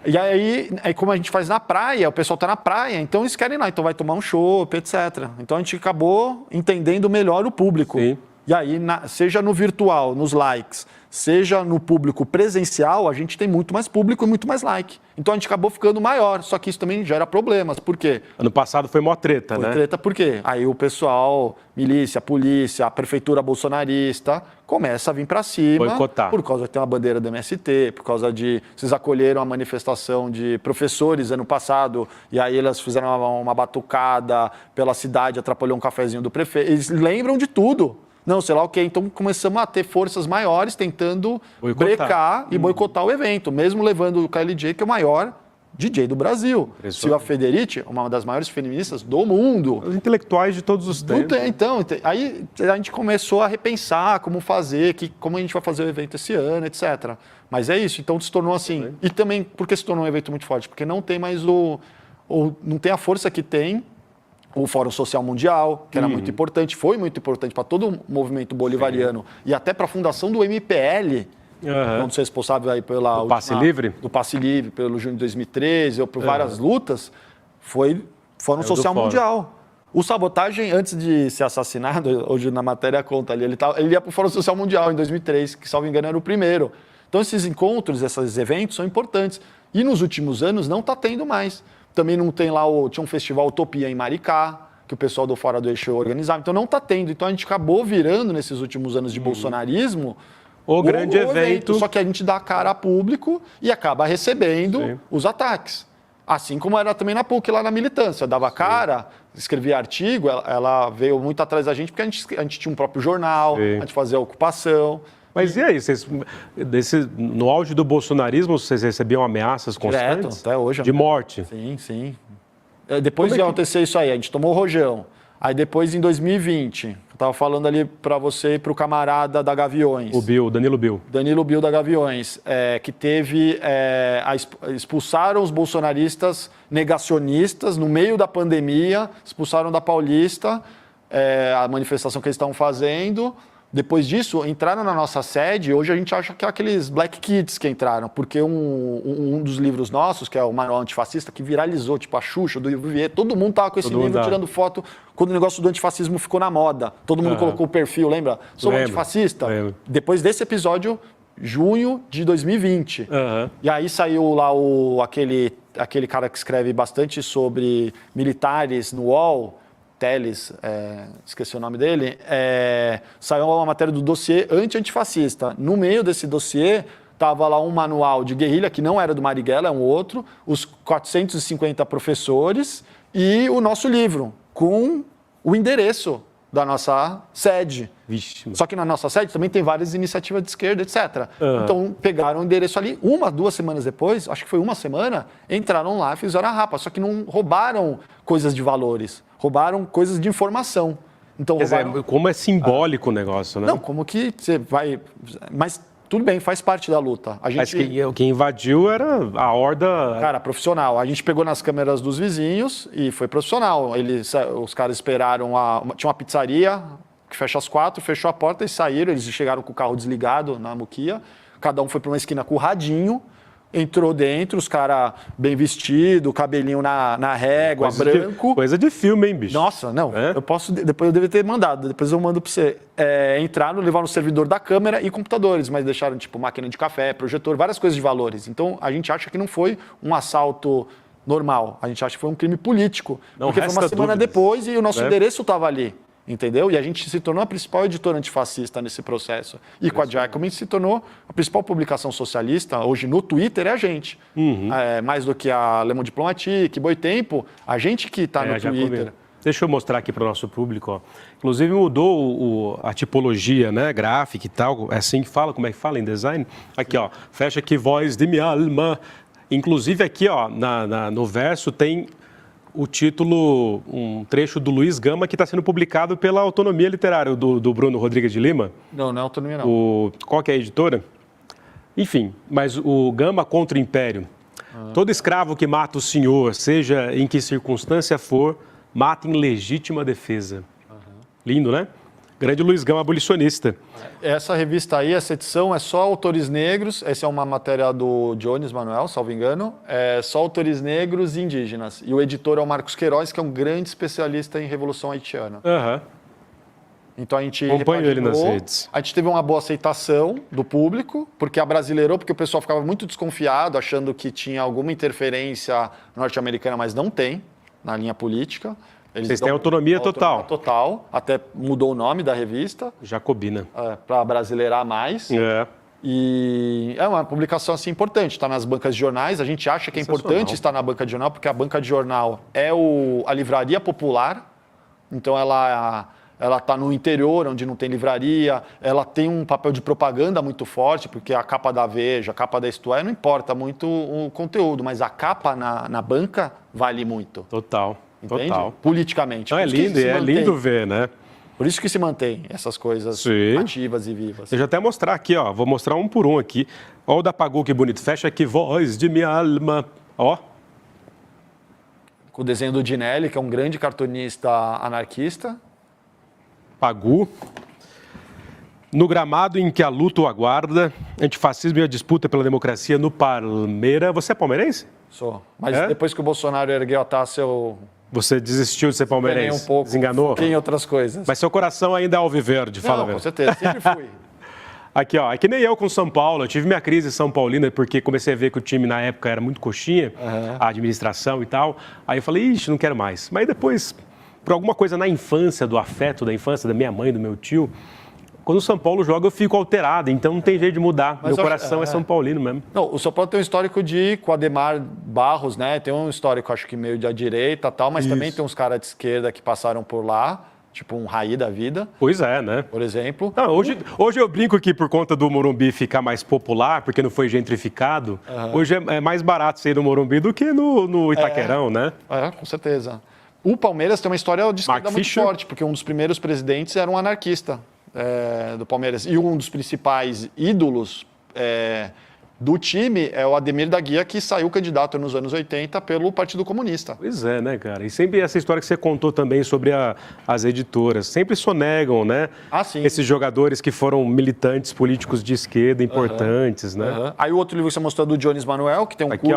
E aí, como a gente faz na praia, o pessoal está na praia, então eles querem ir lá, então vai tomar um chopp, etc. Então a gente acabou entendendo melhor o público. Sim. E aí, seja no virtual, nos likes, seja no público presencial, a gente tem muito mais público e muito mais like. Então a gente acabou ficando maior, só que isso também gera problemas. Por quê? Ano passado foi mó treta, né? Foi treta por quê? Aí o pessoal, milícia, polícia, a prefeitura bolsonarista, começa a vir para cima. Boicotar. Por causa que tem uma bandeira do MST, por causa de... Vocês acolheram a manifestação de professores ano passado, e aí elas fizeram uma batucada pela cidade, atrapalhou um cafezinho do prefeito. Eles lembram de tudo. Não, sei lá o quê. Então começamos a ter forças maiores tentando brecar e boicotar o evento, mesmo levando o Kylie J, que é o maior DJ do Brasil. Silvia Federici, uma das maiores feministas do mundo. Os intelectuais de todos os tempos. Então, aí a gente começou a repensar como fazer, como a gente vai fazer o evento esse ano, etc. Mas é isso, então se tornou assim. E também, por que se tornou um evento muito forte? Porque não tem mais não tem a força que tem o Fórum Social Mundial, que era muito importante, foi muito importante para todo o movimento bolivariano e até para a fundação do MPL, quando você é responsável aí pela... Do Passe Livre? Do Passe Livre, pelo junho de 2013, ou por várias lutas, foi Fórum Social Mundial. O Sabotagem, antes de ser assassinado, hoje na matéria conta ali, ele ia para o Fórum Social Mundial em 2003, que, salvo engano, era o primeiro. Então, esses encontros, esses eventos são importantes. E nos últimos anos não está tendo mais. Também não tem lá, tinha um festival Utopia em Maricá, que o pessoal do Fora do Eixo organizava. Então, não está tendo. Então, a gente acabou virando, nesses últimos anos de bolsonarismo, o grande evento. Só que a gente dá cara a público e acaba recebendo os ataques. Assim como era também na PUC, lá na militância. Dava cara, escrevia artigo, ela veio muito atrás da gente, porque a gente tinha um próprio jornal, a gente fazia a ocupação. Mas e aí, no auge do bolsonarismo, vocês recebiam ameaças constantes? Direto, até hoje. De morte? Sim, sim. Depois de acontecer isso aí, a gente tomou o rojão. Aí depois, em 2020, eu estava falando ali para você e para o camarada da Gaviões. Danilo Bill. Danilo Bill da Gaviões, que teve... expulsaram os bolsonaristas negacionistas no meio da pandemia, expulsaram da Paulista a manifestação que eles estavam fazendo. Depois disso, entraram na nossa sede, hoje a gente acha que é aqueles Black Kids que entraram, porque um dos livros nossos, que é o Manual Antifascista, que viralizou, tipo a Xuxa, do Vivier, todo mundo estava com esse livro tirando foto quando o negócio do antifascismo ficou na moda. Todo mundo colocou o perfil, lembra? Sou antifascista. Depois desse episódio, junho de 2020. E aí saiu lá aquele cara que escreve bastante sobre militares no UOL, Teles, esqueci o nome dele, saiu uma matéria do dossiê anti-antifascista. No meio desse dossiê, estava lá um manual de guerrilha, que não era do Marighella, é um outro, os 450 professores e o nosso livro, com o endereço da nossa sede. Vixe. Só que na nossa sede também tem várias iniciativas de esquerda, etc. Então, pegaram o endereço ali, 2 semanas depois, acho que foi 1 semana, entraram lá e fizeram a rapa. Só que não roubaram coisas de valores, roubaram coisas de informação. Então, como é simbólico o negócio, né? Não, como que você vai... Mas tudo bem, faz parte da luta. Mas quem invadiu era a horda... Cara, profissional. A gente pegou nas câmeras dos vizinhos e foi profissional. Os caras esperaram... Tinha uma pizzaria que fecha às 4, fechou a porta e saíram. Eles chegaram com o carro desligado na muquia. Cada um foi para uma esquina com o radinho. Entrou dentro, os caras bem vestidos, cabelinho na régua, branco. Coisa de filme, hein, bicho? Nossa, não. Eu posso... Depois eu deveria ter mandado. Depois eu mando para você. Entraram, levaram o servidor da câmera e computadores, mas deixaram, tipo, máquina de café, projetor, várias coisas de valores. Então, a gente acha que não foi um assalto normal. A gente acha que foi um crime político. Não porque foi uma semana depois e o nosso endereço estava ali. Entendeu? E a gente se tornou a principal editora antifascista nesse processo. E com a Jacobin se tornou a principal publicação socialista, hoje no Twitter, é a gente. Mais do que a Le Monde Diplomatique, Boitempo, a gente que está no Twitter. Deixa eu mostrar aqui para o nosso público. Ó. Inclusive mudou a tipologia, né, gráfica e tal. É assim que fala, como é que fala em design? Aqui, ó, fecha aqui, voz de minha alma. Inclusive aqui, ó, no verso tem... o título, um trecho do Luiz Gama, que está sendo publicado pela Autonomia Literária, do Bruno Rodrigues de Lima. Não é Autonomia, não. Qual que é a editora? Enfim, mas o Gama contra o Império. Todo escravo que mata o senhor, seja em que circunstância for, mata em legítima defesa. Lindo, né? Grande Luiz Gama, abolicionista. Essa revista aí, essa edição, é só autores negros. Essa é uma matéria do Jones Manuel, salvo engano. É só autores negros e indígenas. E o editor é o Marcos Queiroz, que é um grande especialista em Revolução Haitiana. Então a gente acompanho ele nas redes. A gente teve uma boa aceitação do público, porque abrasileirou, porque o pessoal ficava muito desconfiado, achando que tinha alguma interferência norte-americana, mas não tem na linha política. Vocês têm autonomia total. Total, até mudou o nome da revista. Jacobina. Para brasileirar mais. E é uma publicação assim importante, está nas bancas de jornais. A gente acha que é importante estar na banca de jornal, porque a banca de jornal é a livraria popular. Então ela está no interior, onde não tem livraria. Ela tem um papel de propaganda muito forte, porque a capa da Veja, a capa da Isto É, não importa muito o conteúdo, mas a capa na banca vale muito. Total. Entende? Total. Politicamente. Não, é lindo ver, né? Por isso que se mantém essas coisas ativas e vivas. Deixa eu até mostrar aqui, ó. Vou mostrar um por um aqui. Ó o da Pagu, que bonito. Fecha aqui, voz de minha alma. Ó. Com o desenho do Dinelli, que é um grande cartunista anarquista. Pagu. No gramado em que a luta o aguarda, antifascismo e a disputa pela democracia no Palmeira. Você é palmeirense? Sou. Mas depois que o Bolsonaro ergueu a taça, eu... Você desistiu de ser palmeirense? Um pouco. Desenganou? Fiquei em outras coisas. Mas seu coração ainda é alviverde, fala mesmo. Com certeza. Sempre fui. Aqui, ó, é que nem eu com São Paulo. Eu tive minha crise São Paulina porque comecei a ver que o time na época era muito coxinha, a administração e tal. Aí eu falei, ixi, não quero mais. Mas depois, por alguma coisa na infância, do afeto da infância, da minha mãe, do meu tio, quando o São Paulo joga, eu fico alterado. Então não tem jeito de mudar. Mas meu coração é São Paulino mesmo. Não, o São Paulo tem um histórico com o Ademar Barros, né? Tem um histórico, acho que meio da direita e tal, mas também tem uns caras de esquerda que passaram por lá, tipo um Raí da vida. Pois é, né? Por exemplo. Não, hoje eu brinco que por conta do Morumbi ficar mais popular, porque não foi gentrificado, hoje é mais barato ser no Morumbi do que no Itaquerão, né? Com certeza. O Palmeiras tem uma história de esquerda muito Fischer. forte, porque um dos primeiros presidentes era um anarquista do Palmeiras. E um dos principais ídolos do time é o Ademir da Guia, que saiu candidato nos anos 80 pelo Partido Comunista. Pois é, né, cara? E sempre essa história que você contou também sobre as editoras. Sempre sonegam, né? Sim. Esses jogadores que foram militantes políticos de esquerda importantes, né? Aí o outro livro que você mostrou é do Jones Manuel, que tem Aqui,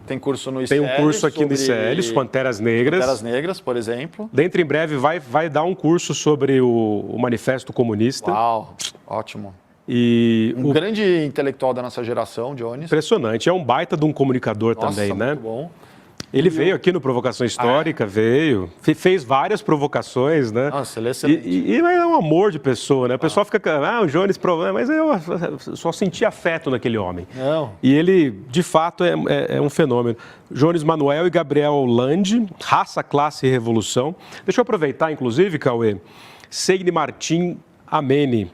tem curso no ICL. Tem um curso aqui no sobre ICL, os Panteras Negras. Panteras Negras, por exemplo. Dentro em breve vai dar um curso sobre o Manifesto Comunista. Uau, ótimo. E Um grande intelectual da nossa geração, Jones. Impressionante. É um baita de um comunicador também, né? Muito bom. Ele veio aqui no Provocação Histórica, veio, fez várias provocações, né? Nossa, ele é excelente. E é um amor de pessoa, né? O pessoal fica, o Jones, mas eu só senti afeto naquele homem. Não. E ele, de fato, é um fenômeno. Jones Manuel e Gabriel Landi, Raça, Classe e Revolução. Deixa eu aproveitar, inclusive, Cauê, Segne Martim Amene.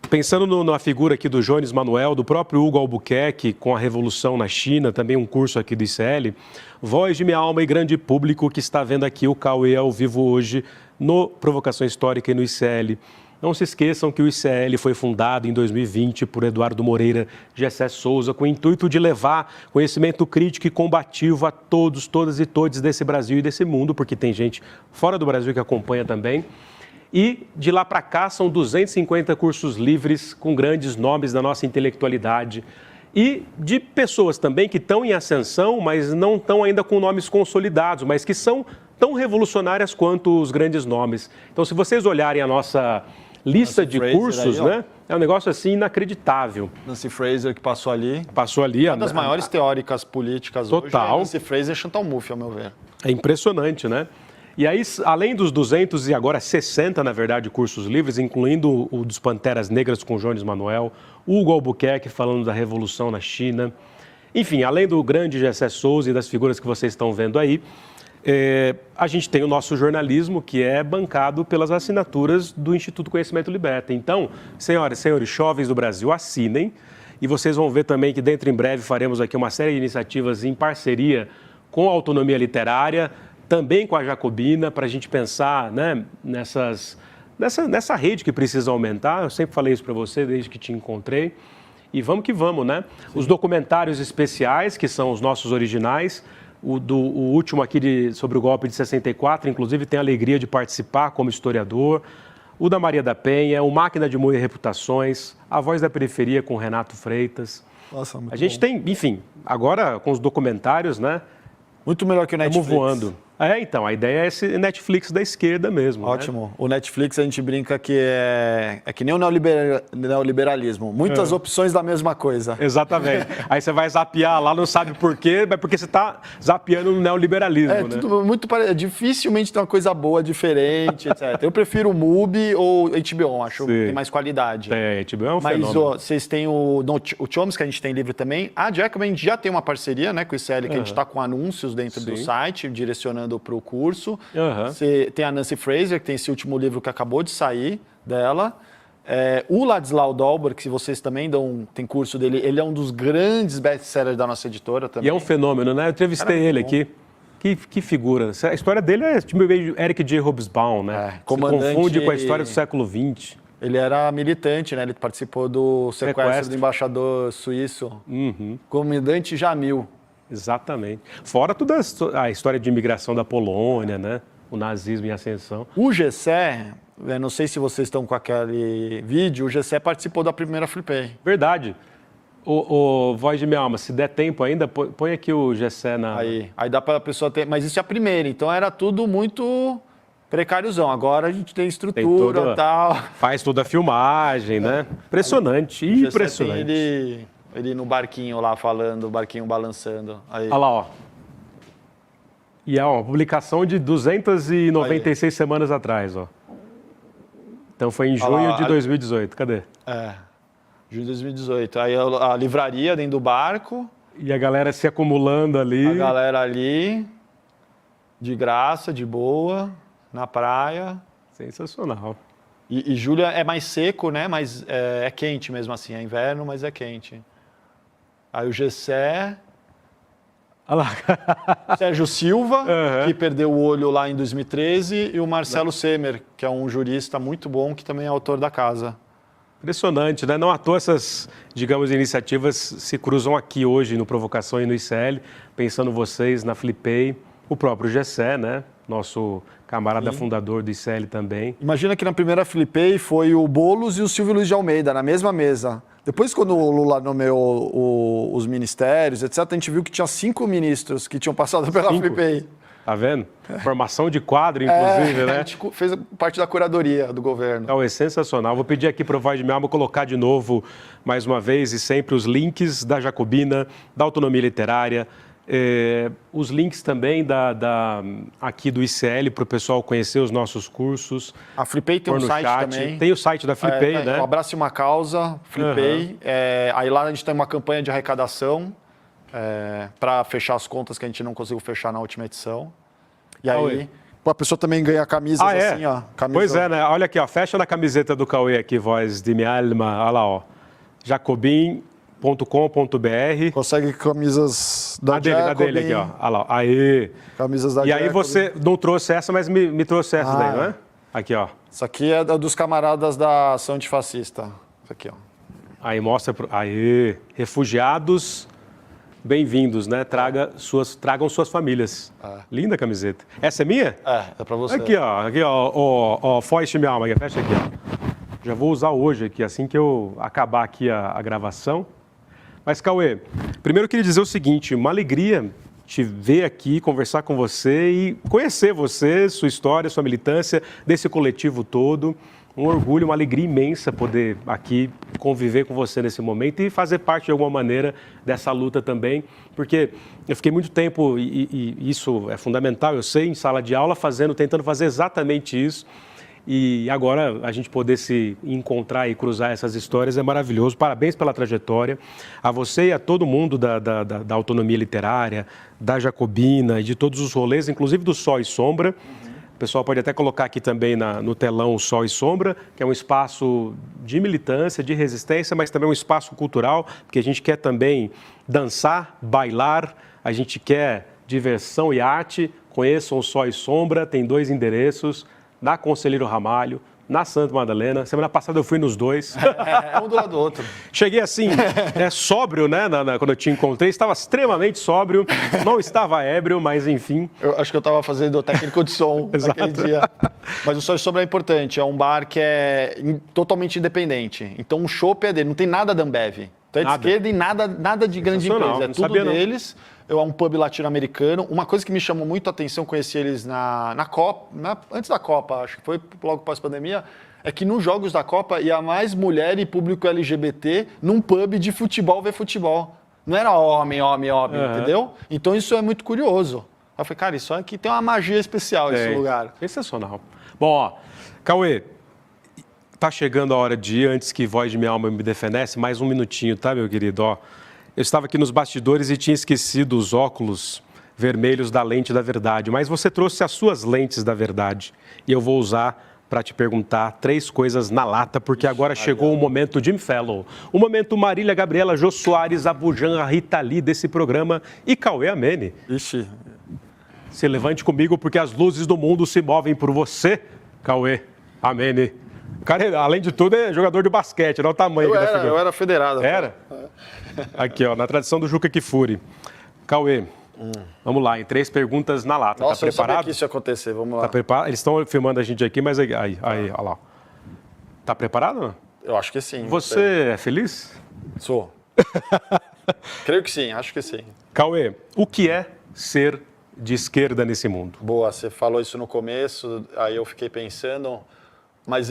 Pensando na figura aqui do Jones Manuel, do próprio Hugo Albuquerque, com a Revolução na China, também um curso aqui do ICL, voz de minha alma e grande público que está vendo aqui o Cauê ao vivo hoje no Provocação Histórica e no ICL. Não se esqueçam que o ICL foi fundado em 2020 por Eduardo Moreira Gessé Souza, com o intuito de levar conhecimento crítico e combativo a todos, todas e todos desse Brasil e desse mundo, porque tem gente fora do Brasil que acompanha também. E de lá para cá são 250 cursos livres com grandes nomes da nossa intelectualidade e de pessoas também que estão em ascensão, mas não estão ainda com nomes consolidados, mas que são tão revolucionárias quanto os grandes nomes. Então, se vocês olharem a nossa lista de cursos, né, é um negócio assim inacreditável. Nancy Fraser, que passou ali. Passou ali. Uma das maiores teóricas políticas total. Hoje é Nancy Fraser e Chantal Mouffe, ao meu ver. É impressionante, né? E aí, além dos 200 e agora 60, na verdade, cursos livres, incluindo o dos Panteras Negras com Jones Manuel, Hugo Albuquerque falando da Revolução na China, enfim, além do grande Gessé Souza e das figuras que vocês estão vendo aí, a gente tem o nosso jornalismo, que é bancado pelas assinaturas do Instituto Conhecimento Liberta. Então, senhoras e senhores jovens do Brasil, assinem, e vocês vão ver também que dentro em breve faremos aqui uma série de iniciativas em parceria com a Autonomia Literária, também com a Jacobina, para a gente pensar, né, nessa rede que precisa aumentar. Eu sempre falei isso para você desde que te encontrei. E vamos que vamos, né? Sim. Os documentários especiais, que são os nossos originais, o último aqui sobre o golpe de 64, inclusive tem a alegria de participar como historiador, o da Maria da Penha, o Máquina de Moer Reputações, A Voz da Periferia com Renato Freitas. Nossa, muito A gente bom. tem, enfim, agora com os documentários, né? Muito melhor que o Netflix. Estamos voando. Então, a ideia é esse Netflix da esquerda mesmo. Ótimo. Né? O Netflix, a gente brinca que é que nem o neoliberalismo. Muitas opções da mesma coisa. Exatamente. Aí você vai zapear lá, não sabe por quê, mas porque você está zapeando no neoliberalismo. É, né? tudo muito parecido. Dificilmente tem uma coisa boa, diferente, etc. Eu prefiro o MUBI ou HBO, acho que tem mais qualidade. HBO é um fenômeno. Mas vocês têm o Chomsky, que a gente tem livre também. A Jacobin, a gente já tem uma parceria, né, com o ICL, que a gente está com anúncios dentro do site, direcionando para o curso. Você tem a Nancy Fraser, que tem esse último livro que acabou de sair dela. O Ladislau Dolber, que vocês também tem curso dele, ele é um dos grandes best-sellers da nossa editora também. E é um fenômeno, né? Eu entrevistei ele aqui. Que figura. A história dele é tipo meio Eric J. Hobsbawm, né? Comandante... Se confunde com a história do século XX. Ele era militante, né? Ele participou do sequestro do embaixador suíço. Comandante Jamil. Exatamente. Fora toda a história de imigração da Polônia, né? O nazismo em ascensão. O Gessé, não sei se vocês estão com aquele vídeo, o Gessé participou da primeira Flipei. Verdade. O Voz de Minha Alma, se der tempo ainda, põe aqui o Gessé na... Aí dá para a pessoa ter... Mas isso é a primeira, então era tudo muito Precarizão. Agora a gente tem estrutura e tal. Faz toda a filmagem, né? Impressionante, impressionante. Tem ele no barquinho lá falando, o barquinho balançando. Aí. Olha lá, ó. E é uma publicação de 296 semanas atrás, ó. Então foi em junho de 2018. Cadê? Junho de 2018. Aí a livraria dentro do barco. E a galera se acumulando ali. A galera ali, de graça, de boa, na praia. Sensacional. E julho é mais seco, né? Mas é quente mesmo assim. É inverno, mas é quente. Aí o Gessé, Sérgio Silva, que perdeu o olho lá em 2013, e o Marcelo Semer, que é um jurista muito bom, que também é autor da casa. Impressionante, né? Não à toa essas, digamos, iniciativas se cruzam aqui hoje no Provocação e no ICL, pensando vocês na Flipei, o próprio Gessé, né? Nosso camarada fundador do ICL também. Imagina que na primeira Flipei foi o Boulos e o Silvio Luiz de Almeida, na mesma mesa. Depois, quando o Lula nomeou os ministérios, etc., a gente viu que tinha 5 ministros que tinham passado pela Flipei. Tá vendo? Formação de quadro, inclusive, né? A gente fez parte da curadoria do governo. Então, é sensacional. Vou pedir aqui para o Voz de Minha Alma colocar de novo, mais uma vez, e sempre os links da Jacobina, da Autonomia Literária, os links também aqui do ICL para o pessoal conhecer os nossos cursos. A Flipei tem um site também. Tem o site da Flipei, né? O Abrace uma Causa, Flipei. Aí lá a gente tem uma campanha de arrecadação para fechar as contas que a gente não conseguiu fechar na última edição. E aí a pessoa também ganha camisas assim, ó. Pois é, né? Olha aqui, ó. Fecha na camiseta do Cauê aqui, Voz de Minha Alma. Olha lá, ó. Jacobin.com.br. Consegue camisas da dele aqui, ó. Olha lá. Aê! Camisas da E aí você não trouxe essa, mas me trouxe essa daí, não é? Aqui, ó. Isso aqui é dos camaradas da ação antifascista. Isso aqui, ó. Aí mostra Aê! Refugiados, bem-vindos, né? Tragam suas famílias. Linda camiseta. Essa é minha? É pra você. Aqui, ó. Foice minha alma. Fecha aqui, ó. Já vou usar hoje aqui, assim que eu acabar aqui a gravação. Mas, Cauê, primeiro eu queria dizer o seguinte, uma alegria te ver aqui, conversar com você e conhecer você, sua história, sua militância, desse coletivo todo. Um orgulho, uma alegria imensa poder aqui conviver com você nesse momento e fazer parte de alguma maneira dessa luta também, porque eu fiquei muito tempo, e isso é fundamental, eu sei, em sala de aula, tentando fazer exatamente isso. E agora a gente poder se encontrar e cruzar essas histórias é maravilhoso. Parabéns pela trajetória. A você e a todo mundo da Autonomia Literária, da Jacobina e de todos os rolês, inclusive do Sol e Sombra. O pessoal pode até colocar aqui também no telão o Sol e Sombra, que é um espaço de militância, de resistência, mas também um espaço cultural, porque a gente quer também dançar, bailar, a gente quer diversão e arte. Conheçam o Sol e Sombra, tem 2 endereços. Na Conselheiro Ramalho, na Santa Madalena. Semana passada eu fui nos 2. Um do lado do outro. Cheguei assim, sóbrio, né? Quando eu te encontrei, estava extremamente sóbrio. Não estava ébrio, mas enfim. Eu acho que eu estava fazendo técnico de som naquele dia. Mas o Sol e Sombra é importante. É um bar que é totalmente independente. Então o chopp é dele, não tem nada da Ambev. Então é de esquerda e nada de grande empresa. É tudo deles. É um pub latino-americano. Uma coisa que me chamou muito a atenção, conheci eles na Copa, antes da Copa, acho que foi logo pós-pandemia, é que nos jogos da Copa ia mais mulher e público LGBT num pub de futebol ver futebol. Não era homem, entendeu? Então isso é muito curioso. Aí eu falei, cara, isso aqui tem uma magia especial, esse lugar. Sensacional. Bom, ó, Cauê, tá chegando a hora de ir, antes que Voz de Minha Alma me defenesse, mais um minutinho, tá, meu querido? Ó, eu estava aqui nos bastidores e tinha esquecido os óculos vermelhos da lente da verdade, mas você trouxe as suas lentes da verdade e eu vou usar para te perguntar 3 coisas na lata, porque agora chegou o momento Jim Fellow, o momento Marília Gabriela, Jô Soares, Abujan, Rita Lee desse programa e Cauê Amene. Ixi. Se levante comigo, porque as luzes do mundo se movem por você, Cauê Amene. O cara, além de tudo, é jogador de basquete, olha o tamanho da figura. Eu era federado. Era? Aqui, ó, na tradição do Juca Kfouri. Cauê, vamos lá, em 3 perguntas na lata. Nossa, tá preparado? eu sabia que isso ia acontecer, vamos lá. Tá preparado? Eles estão filmando a gente aqui, mas aí, olha lá. Tá preparado? Eu acho que sim. Você é feliz? Sou. Creio que sim, acho que sim. Cauê, o que é ser de esquerda nesse mundo? Boa, você falou isso no começo, aí eu fiquei pensando, mas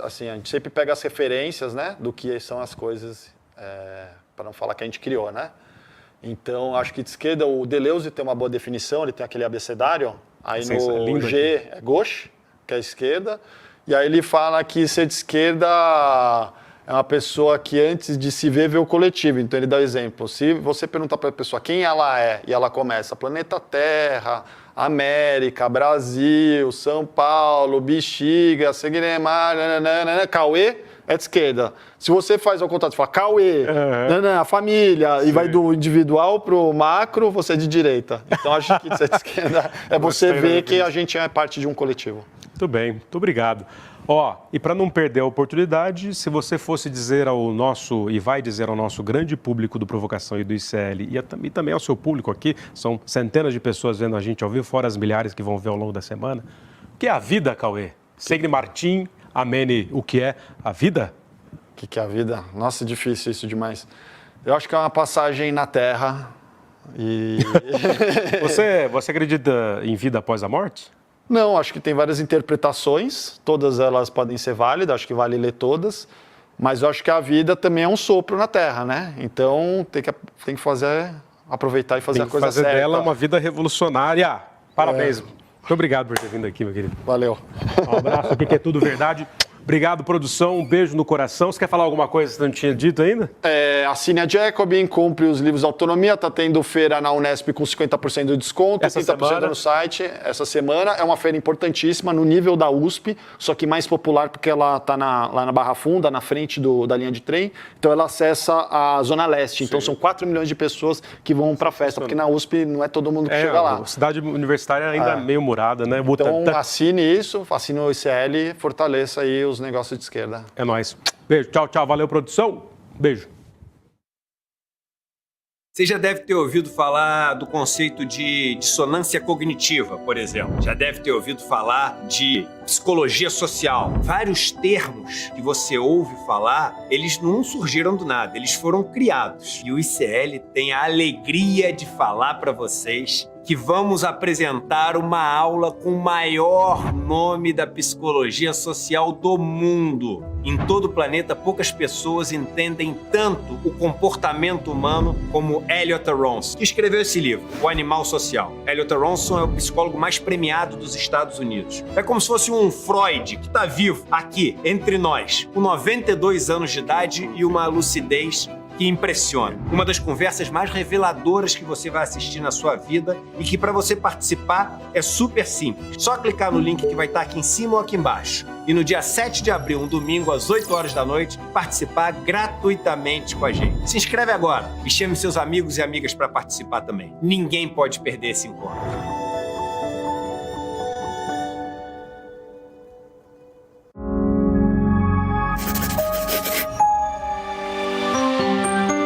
assim, a gente sempre pega as referências, né, do que são as coisas, para não falar que a gente criou, né? Então, acho que de esquerda, o Deleuze tem uma boa definição, ele tem aquele abecedário, aí no G é gauche, que é a esquerda, e aí ele fala que ser de esquerda é uma pessoa que antes de se ver, vê o coletivo. Então ele dá o exemplo. Se você perguntar para a pessoa quem ela é, e ela começa planeta Terra, América, Brasil, São Paulo, Bexiga, Seguiremar, Cauê, é de esquerda. Se você faz ao contrário, você fala Cauê, a família, e vai do individual pro macro, você é de direita. Então acho que ser de esquerda é você ver que a gente é parte de um coletivo. Muito bem, muito obrigado. E para não perder a oportunidade, se você fosse dizer ao nosso, e vai dizer ao nosso grande público do Provocação e do ICL, e também ao seu público aqui, são centenas de pessoas vendo a gente ao vivo, fora as milhares que vão ver ao longo da semana, o que é a vida, Cauê? Segre Martim, amene, o que é a vida? O que é a vida? Nossa, é difícil isso demais. Eu acho que é uma passagem na Terra e... Você acredita em vida após a morte? Não, acho que tem várias interpretações, todas elas podem ser válidas, acho que vale ler todas, mas eu acho que a vida também é um sopro na Terra, né? Então tem que aproveitar e fazer a coisa certa. Fazer dela uma vida revolucionária. Parabéns. Muito obrigado por ter vindo aqui, meu querido. Valeu. Um abraço aqui que é tudo verdade. Obrigado, produção. Um beijo no coração. Você quer falar alguma coisa que você não tinha dito ainda? Assine a Jacobin, compre os livros da Autonomia. Está tendo feira na Unesp com 50% de desconto, 30% no site. Essa semana é uma feira importantíssima no nível da USP, só que mais popular porque ela está lá na Barra Funda, na frente da linha de trem. Então ela acessa a Zona Leste. Então são 4 milhões de pessoas que vão para a festa, porque na USP não é todo mundo que chega lá. A cidade universitária ainda é meio murada, né? Então assine isso, assine o ICL, fortaleça aí os negócios de esquerda. É nóis. Beijo, tchau, tchau. Valeu, produção. Beijo. Você já deve ter ouvido falar do conceito de dissonância cognitiva, por exemplo. Já deve ter ouvido falar de psicologia social. Vários termos que você ouve falar, eles não surgiram do nada, eles foram criados. E o ICL tem a alegria de falar para vocês que vamos apresentar uma aula com o maior nome da psicologia social do mundo. Em todo o planeta, poucas pessoas entendem tanto o comportamento humano como Elliot Aronson, que escreveu esse livro, O Animal Social. Elliot Aronson é o psicólogo mais premiado dos Estados Unidos. É como se fosse um Freud que está vivo aqui, entre nós, com 92 anos de idade e uma lucidez que impressiona. Uma das conversas mais reveladoras que você vai assistir na sua vida e que para você participar é super simples. Só clicar no link que vai estar aqui em cima ou aqui embaixo. E no dia 7 de abril, um domingo, às 8 horas da noite, participar gratuitamente com a gente. Se inscreve agora e chame seus amigos e amigas para participar também. Ninguém pode perder esse encontro.